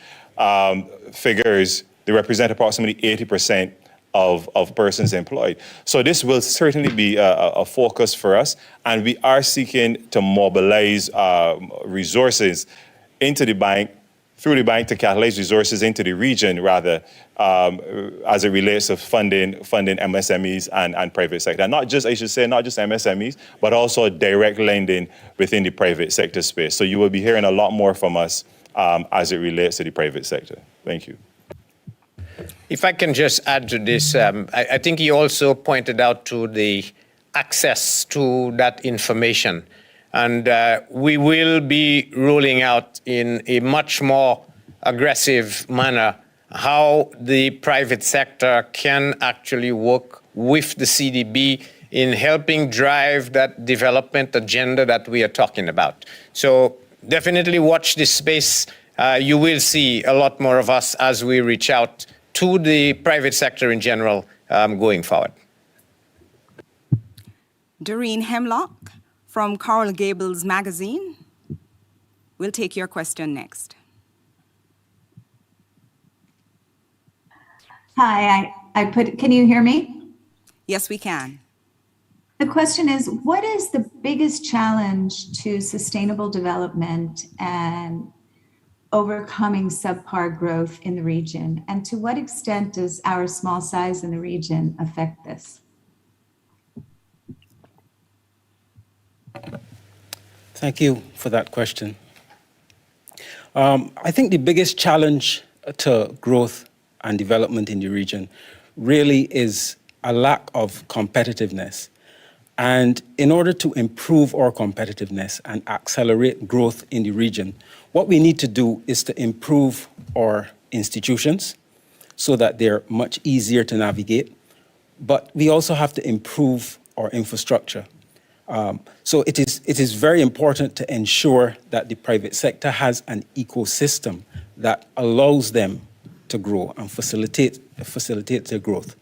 C: figures, they represent approximately 80% of persons employed. So this will certainly be a focus for us, and we are seeking to mobilize resources into the bank, through the bank, to catalyze resources into the region, rather, as it relates to funding MSMEs and private sector. Not just MSMEs, but also direct lending within the private sector space. So you will be hearing a lot more from us as it relates to the private sector. Thank you.
D: If I can just add to this, I think he also pointed out to the access to that information. And we will be rolling out in a much more aggressive manner how the private sector can actually work with the CDB in helping drive that development agenda that we are talking about. So definitely watch this space. You will see a lot more of us as we reach out to the private sector in general going forward.
A: Doreen Hemlock from Coral Gables magazine. We'll take your question next.
I: Hi, can you hear me?
A: Yes, we can.
I: The question is, what is the biggest challenge to sustainable development and overcoming subpar growth in the region? And to what extent does our small size in the region affect this?
B: Thank you for that question. I think the biggest challenge to growth and development in the region really is a lack of competitiveness. And in order to improve our competitiveness and accelerate growth in the region, what we need to do is to improve our institutions so that they're much easier to navigate. But we also have to improve our infrastructure. So it is very important to ensure that the private sector has an ecosystem that allows them to grow and facilitate their growth.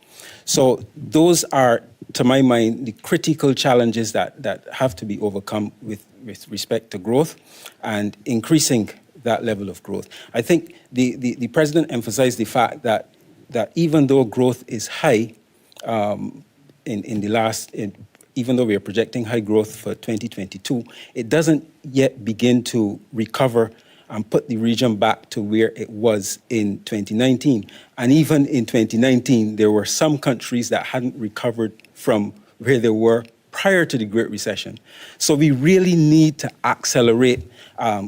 B: So those are, to my mind, the critical challenges that have to be overcome with respect to growth and increasing that level of growth. I think the president emphasized the fact that even though growth is high, even though we are projecting high growth for 2022, it doesn't yet begin to recover and put the region back to where it was in 2019. And even in 2019, there were some countries that hadn't recovered from where they were prior to the Great Recession. So we really need to accelerate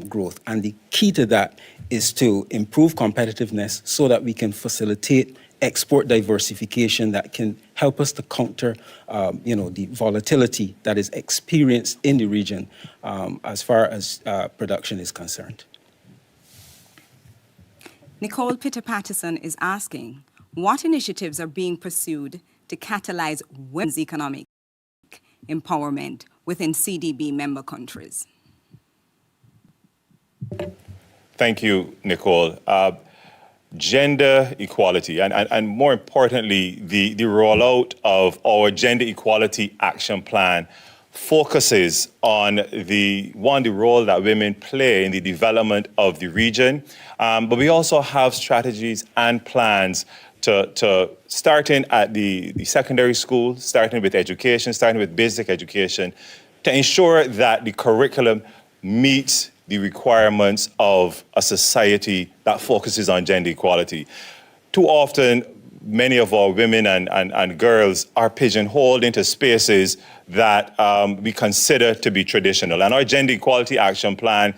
B: growth. And the key to that is to improve competitiveness so that we can facilitate export diversification that can help us to counter the volatility that is experienced in the region as far as production is concerned.
A: Nicole Pitter-Patterson is asking, what initiatives are being pursued to catalyze women's economic empowerment within CDB member countries?
C: Thank you, Nicole. Gender equality, and more importantly, the rollout of our Gender Equality Action Plan focuses on the role that women play in the development of the region. But we also have strategies and plans to starting at the secondary school, starting with education, starting with basic education, to ensure that the curriculum meets the requirements of a society that focuses on gender equality. Too often, many of our women and girls are pigeonholed into spaces that we consider to be traditional. And our Gender Equality Action Plan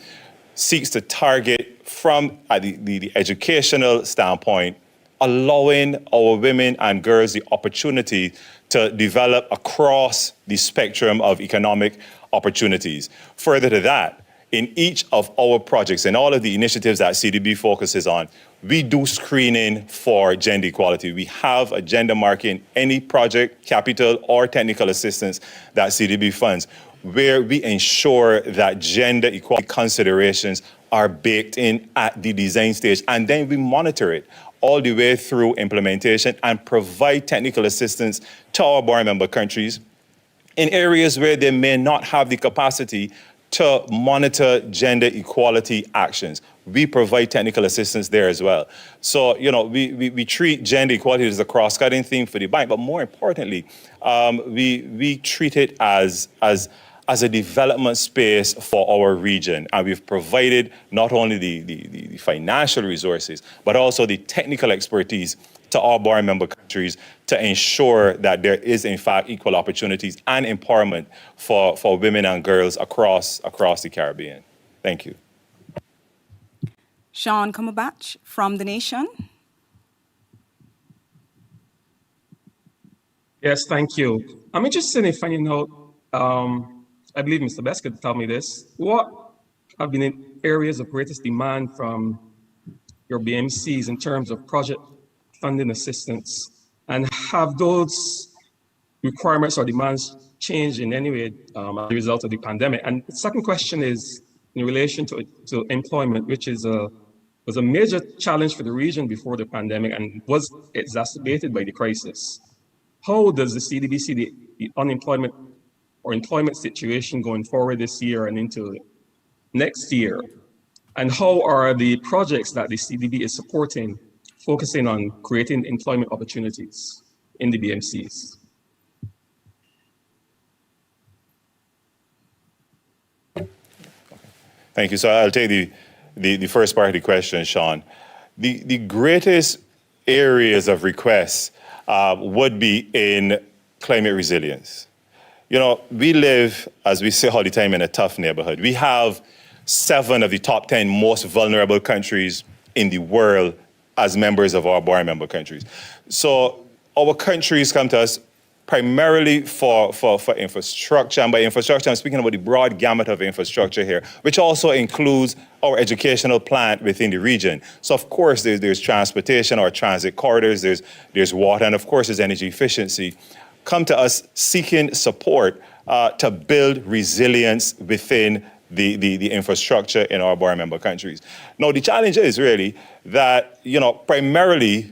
C: seeks to target from the educational standpoint, allowing our women and girls the opportunity to develop across the spectrum of economic opportunities. Further to that, in each of our projects and all of the initiatives that CDB focuses on, we do screening for gender equality. We have a gender marker in any project, capital or technical assistance that CDB funds, where we ensure that gender equality considerations are baked in at the design stage, and then we monitor it all the way through implementation and provide technical assistance to our board member countries in areas where they may not have the capacity to monitor gender equality actions. We provide technical assistance there as well. So, we treat gender equality as a cross-cutting theme for the bank, but more importantly, we treat it as a development space for our region. And we've provided not only the financial resources, but also the technical expertise to our board member countries to ensure that there is, in fact, equal opportunities and empowerment for women and girls across the Caribbean. Thank you.
A: Sean Cumberbatch from The Nation.
F: Yes, thank you. I'm interested in finding out, I believe Mr. Best could tell me this, what have been in areas of greatest demand from your BMCs in terms of project funding assistance, and have those requirements or demands changed in any way as a result of the pandemic? And the second question is in relation to employment, which was a major challenge for the region before the pandemic and was exacerbated by the crisis. How does the CDB see the unemployment or employment situation going forward this year and into next year? And how are the projects that the CDB is supporting focusing on creating employment opportunities in the BMCs?
C: Thank you. So I'll take the first part of the question, Sean. The greatest areas of requests would be in climate resilience. You know, we live, as we say all the time, in a tough neighborhood. We have 7 of the top 10 most vulnerable countries in the world as members of our bar member countries. So our countries come to us primarily for infrastructure. And by infrastructure, I'm speaking about the broad gamut of infrastructure here, which also includes our educational plant within the region. So of course, there's transportation or transit corridors, there's water, and of course, there's energy efficiency. Come to us seeking support to build resilience within the infrastructure in our bar member countries. Now, the challenge is really that, you know, primarily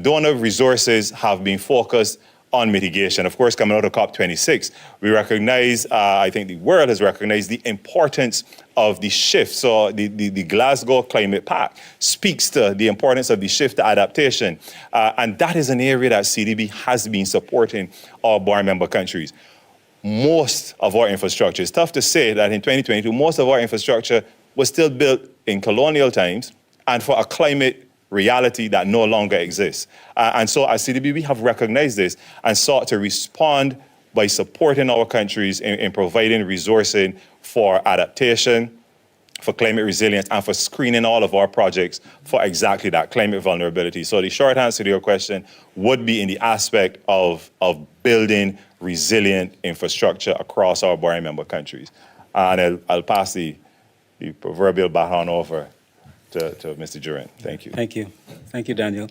C: donor resources have been focused on mitigation. Of course, coming out of COP26, we recognize, I think the world has recognized the importance of the shift. So the Glasgow Climate Pact speaks to the importance of the shift to adaptation. And that is an area that CDB has been supporting our bar member countries. Most of our infrastructure, it's tough to say that in 2022, most of our infrastructure was still built in colonial times and for a climate reality that no longer exists. And so as CDB, we have recognized this and sought to respond by supporting our countries in providing resourcing for adaptation, for climate resilience, and for screening all of our projects for exactly that, climate vulnerability. So the short answer to your question would be in the aspect of building resilient infrastructure across our bar member countries. And I'll pass the proverbial baton over to Mr. Durant. Thank you.
B: Thank you. Thank you, Daniel.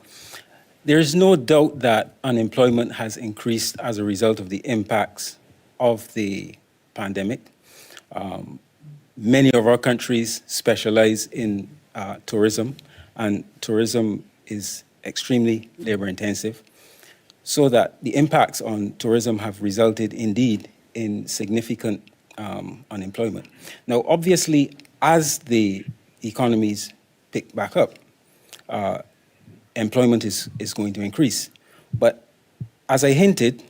B: There is no doubt that unemployment has increased as a result of the impacts of the pandemic. Many of our countries specialize in tourism, and tourism is extremely labor intensive, so that the impacts on tourism have resulted indeed in significant unemployment. Now, obviously, as the economies pick back up, employment is going to increase. But as I hinted,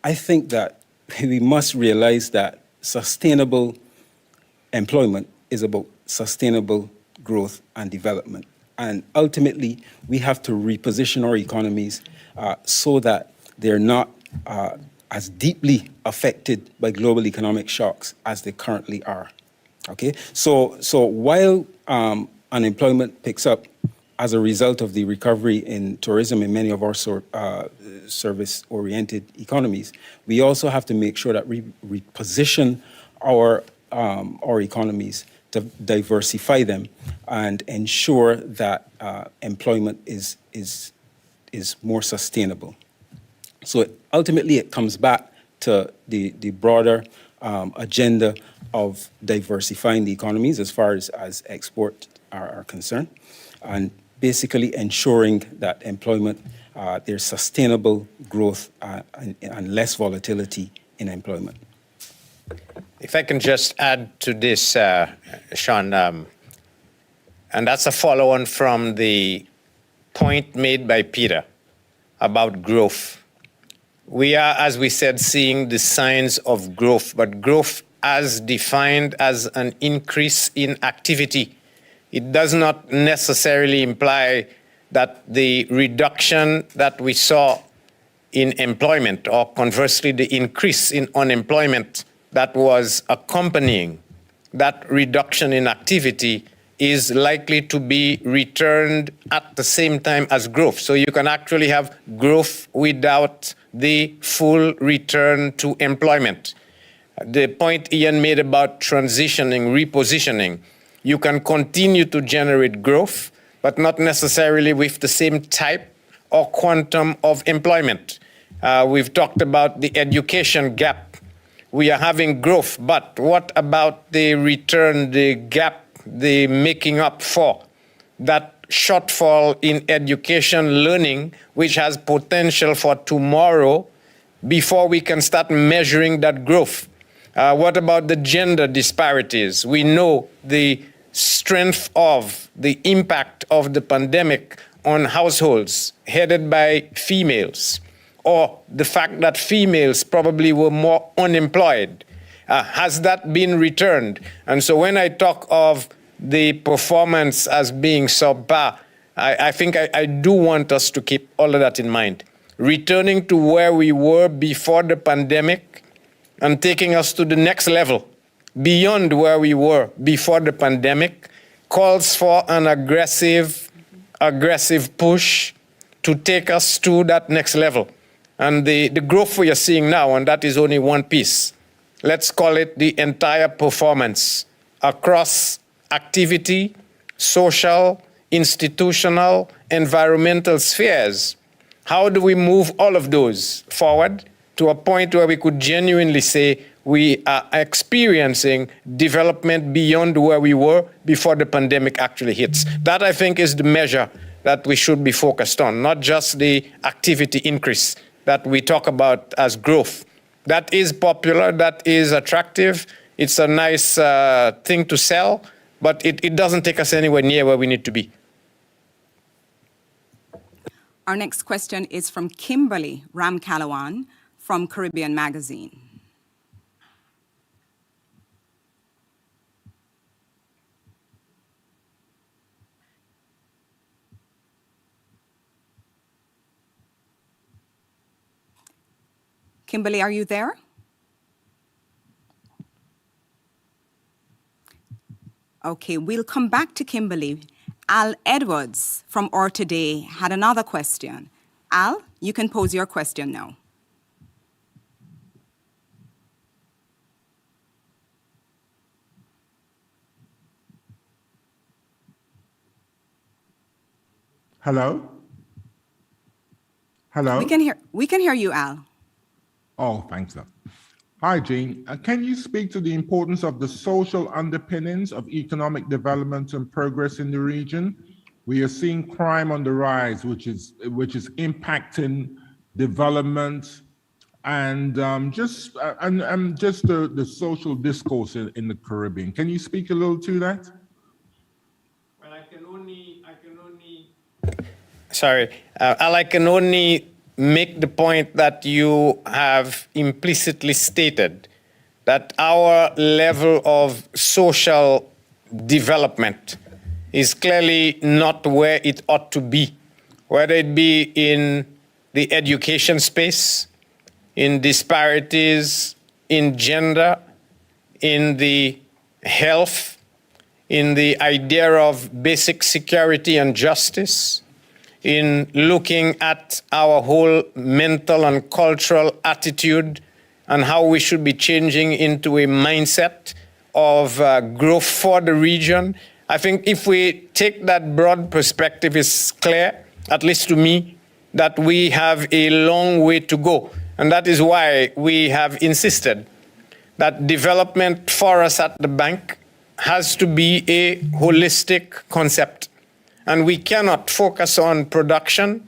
B: I think that we must realize that sustainable employment is about sustainable growth and development. And ultimately, we have to reposition our economies so that they're not as deeply affected by global economic shocks as they currently are. Okay, so while unemployment picks up as a result of the recovery in tourism in many of our service-oriented economies, we also have to make sure that we reposition our economies to diversify them and ensure that employment is more sustainable. So ultimately, it comes back to the broader agenda of diversifying the economies as far as export are concerned, and basically ensuring that employment, there's sustainable growth and less volatility in employment.
D: If I can just add to this, Sean, and that's a follow-on from the point made by Peter about growth. We are, as we said, seeing the signs of growth, but growth as defined as an increase in activity. It does not necessarily imply that the reduction that we saw in employment, or conversely, the increase in unemployment that was accompanying that reduction in activity, is likely to be returned at the same time as growth. So you can actually have growth without the full return to employment. The point Ian made about transitioning, repositioning, you can continue to generate growth, but not necessarily with the same type or quantum of employment. We've talked about the education gap. We are having growth, but what about the return, the gap, the making up for that shortfall in education learning, which has potential for tomorrow before we can start measuring that growth? What about the gender disparities? We know the strength of the impact of the pandemic on households headed by females, or the fact that females probably were more unemployed. Has that been returned? And so when I talk of the performance as being subpar, I think I do want us to keep all of that in mind. Returning to where we were before the pandemic and taking us to the next level, beyond where we were before the pandemic, calls for an aggressive push to take us to that next level. And the growth we are seeing now, and that is only one piece, let's call it the entire performance across activity, social, institutional, environmental spheres. How do we move all of those forward to a point where we could genuinely say we are experiencing development beyond where we were before the pandemic actually hits? That, I think, is the measure that we should be focused on, not just the activity increase that we talk about as growth. That is popular, that is attractive, it's a nice thing to sell, but it doesn't take us anywhere near where we need to be.
A: Our next question is from Kimberly Ramkalawan from Caribbean Magazine. Kimberly, are you there? Okay, we'll come back to Kimberly. Al Edwards from Or Today had another question. Al, you can pose your question now.
H: Hello? Hello?
A: We can hear you, Al.
H: Oh, thanks. Hi, Jean. Can you speak to the importance of the social underpinnings of economic development and progress in the region? We are seeing crime on the rise, which is impacting development and just the social discourse in the Caribbean. Can you speak a little to that?
D: Well, I can only make the point that you have implicitly stated, that our level of social development is clearly not where it ought to be, whether it be in the education space, in disparities in gender, in the health, in the idea of basic security and justice, in looking at our whole mental and cultural attitude and how we should be changing into a mindset of growth for the region. I think if we take that broad perspective, it's clear, at least to me, that we have a long way to go. And that is why we have insisted that development for us at the bank has to be a holistic concept. And we cannot focus on production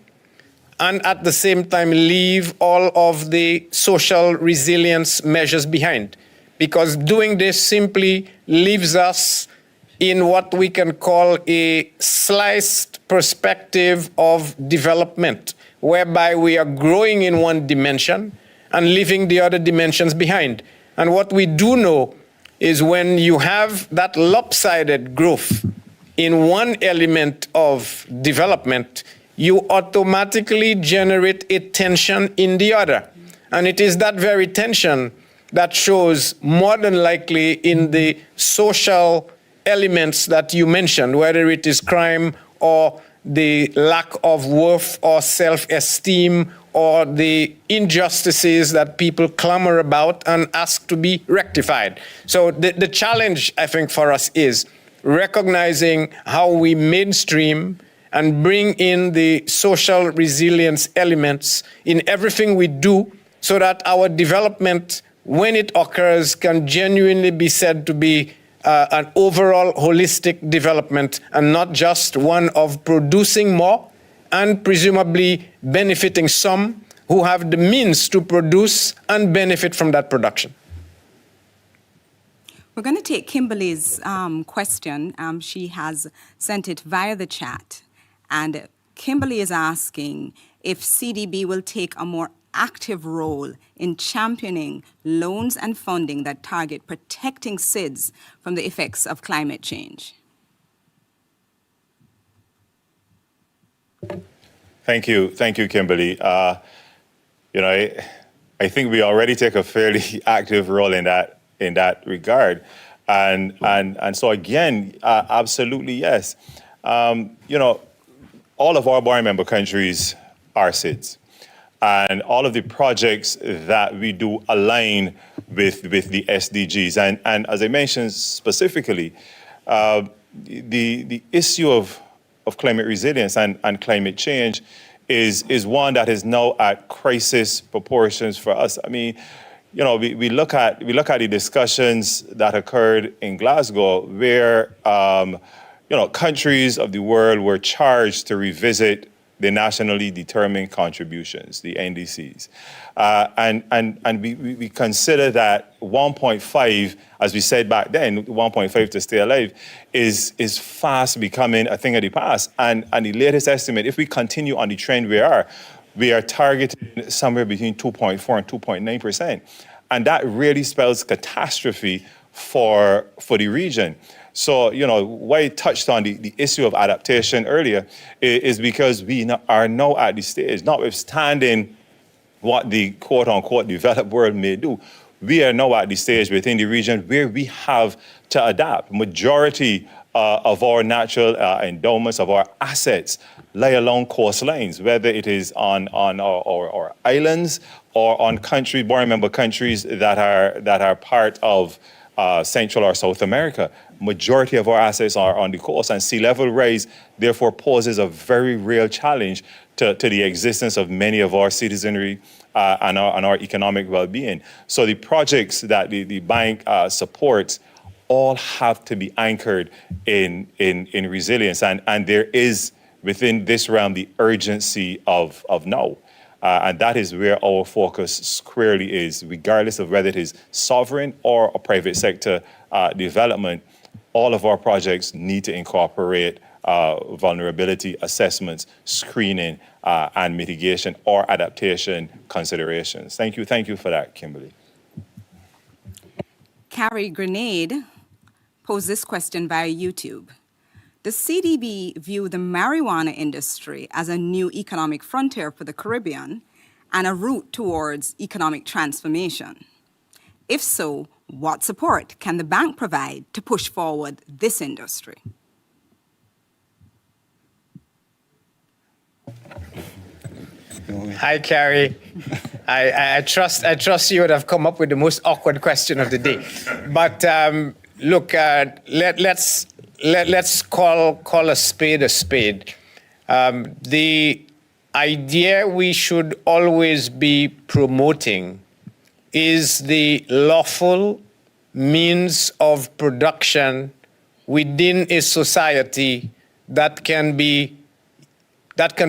D: and at the same time leave all of the social resilience measures behind. Because doing this simply leaves us in what we can call a sliced perspective of development, whereby we are growing in one dimension and leaving the other dimensions behind. And what we do know is when you have that lopsided growth in one element of development, you automatically generate a tension in the other. And it is that very tension that shows more than likely in the social elements that you mentioned, whether it is crime or the lack of worth or self-esteem or the injustices that people clamor about and ask to be rectified. So the challenge, I think, for us is recognizing how we mainstream and bring in the social resilience elements in everything we do so that our development, when it occurs, can genuinely be said to be an overall holistic development and not just one of producing more and presumably benefiting some who have the means to produce and benefit from that production.
A: We're going to take Kimberly's question. She has sent it via the chat. And Kimberly is asking if CDB will take a more active role in championing loans and funding that target protecting SIDS from the effects of climate change.
C: Thank you, Kimberly. You know, I think we already take a fairly active role in that regard, and so again, absolutely yes. You know, all of our board member countries are SIDS, and all of the projects that we do align with the SDGs, and as I mentioned specifically, the issue of climate resilience and climate change is one that is now at crisis proportions for us. I mean, you know, we look at the discussions that occurred in Glasgow, where you know, countries of the world were charged to revisit the nationally determined contributions, the NDCs, and we consider that 1.5, as we said back then, 1.5 to stay alive, is fast becoming a thing of the past. And the latest estimate, if we continue on the trend we are targeting somewhere between 2.4 and 2.9%, and that really spells catastrophe for the region. So, you know, why I touched on the issue of adaptation earlier is because we are now at the stage, notwithstanding what the quote-unquote developed world may do, we are now at the stage within the region where we have to adapt. Majority of our natural endowments, of our assets, lie along coastlines, whether it is on our islands or on board member countries that are part of Central or South America. Majority of our assets are on the coast, and sea level rise therefore poses a very real challenge to the existence of many of our citizenry and our economic well-being. So the projects that the bank supports all have to be anchored in resilience, and there is within this realm the urgency of now. And that is where our focus squarely is, regardless of whether it is sovereign or a private sector development. All of our projects need to incorporate vulnerability assessments, screening, and mitigation or adaptation considerations. Thank you for that, Kimberly.
A: Carrie Grenade posed this question via YouTube. Does CDB view the marijuana industry as a new economic frontier for the Caribbean and a route towards economic transformation? If so, what support can the bank provide to push forward this industry?
D: Hi, Carrie. I trust you would have come up with the most awkward question of the day. But look, let's call a spade a spade. The idea we should always be promoting is the lawful means of production within a society that can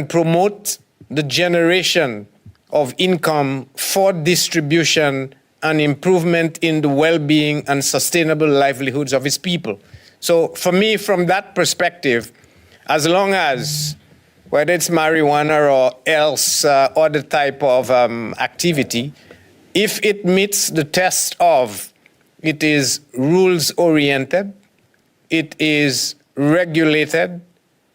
D: promote the generation of income for distribution and improvement in the well-being and sustainable livelihoods of its people. So for me, from that perspective, as long as, whether it's marijuana or else other type of activity, if it meets the test of it is rules-oriented, it is regulated,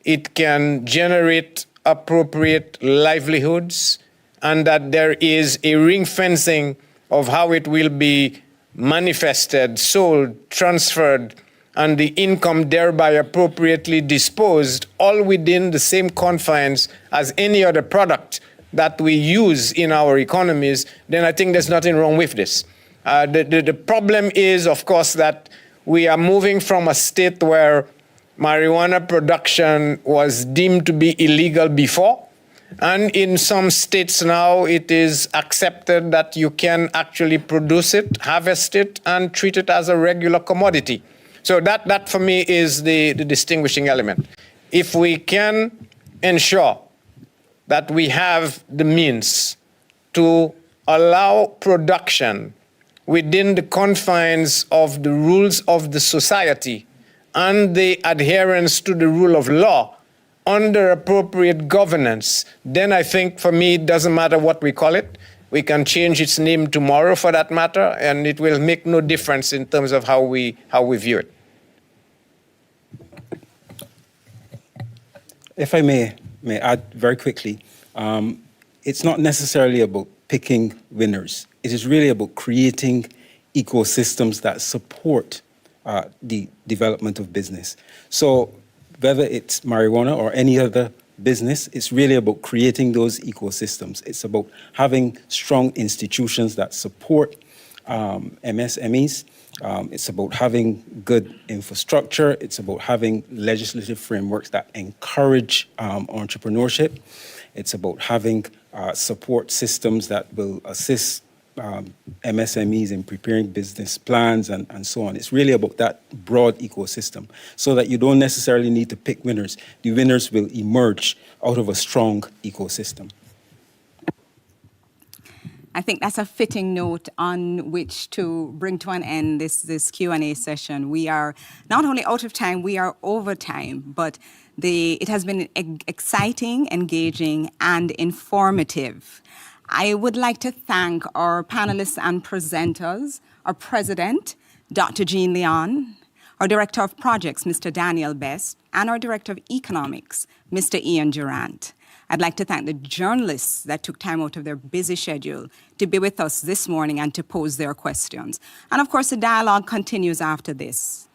D: it can generate appropriate livelihoods, and that there is a ring fencing of how it will be manifested, sold, transferred, and the income thereby appropriately disposed, all within the same confines as any other product that we use in our economies, then I think there's nothing wrong with this. The problem is, of course, that we are moving from a state where marijuana production was deemed to be illegal before, and in some states now it is accepted that you can actually produce it, harvest it, and treat it as a regular commodity. So that for me is the distinguishing element. If we can ensure that we have the means to allow production within the confines of the rules of the society and the adherence to the rule of law under appropriate governance, then I think for me it doesn't matter what we call it. We can change its name tomorrow for that matter, and it will make no difference in terms of how we view it.
B: If I may add very quickly, it's not necessarily about picking winners. It is really about creating ecosystems that support the development of business. So whether it's marijuana or any other business, it's really about creating those ecosystems. It's about having strong institutions that support MSMEs. It's about having good infrastructure. It's about having legislative frameworks that encourage entrepreneurship. It's about having support systems that will assist MSMEs in preparing business plans and so on. It's really about that broad ecosystem so that you don't necessarily need to pick winners. The winners will emerge out of a strong ecosystem.
A: I think that's a fitting note on which to bring to an end this Q&A session. We are not only out of time, we are over time, but it has been exciting, engaging, and informative. I would like to thank our panelists and presenters, our president, Dr. Jean Leon, our director of projects, Mr. Daniel Best, and our director of economics, Mr. Ian Durant. I'd like to thank the journalists that took time out of their busy schedule to be with us this morning and to pose their questions. And of course, the dialogue continues after this.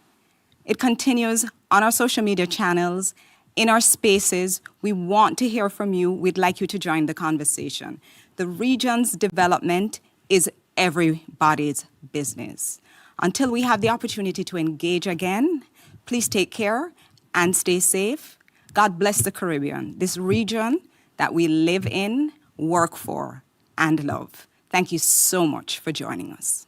A: It continues on our social media channels, in our spaces. We want to hear from you. We'd like you to join the conversation. The region's development is everybody's business. Until we have the opportunity to engage again, please take care and stay safe. God bless the Caribbean, this region that we live in, work for, and love. Thank you so much for joining us.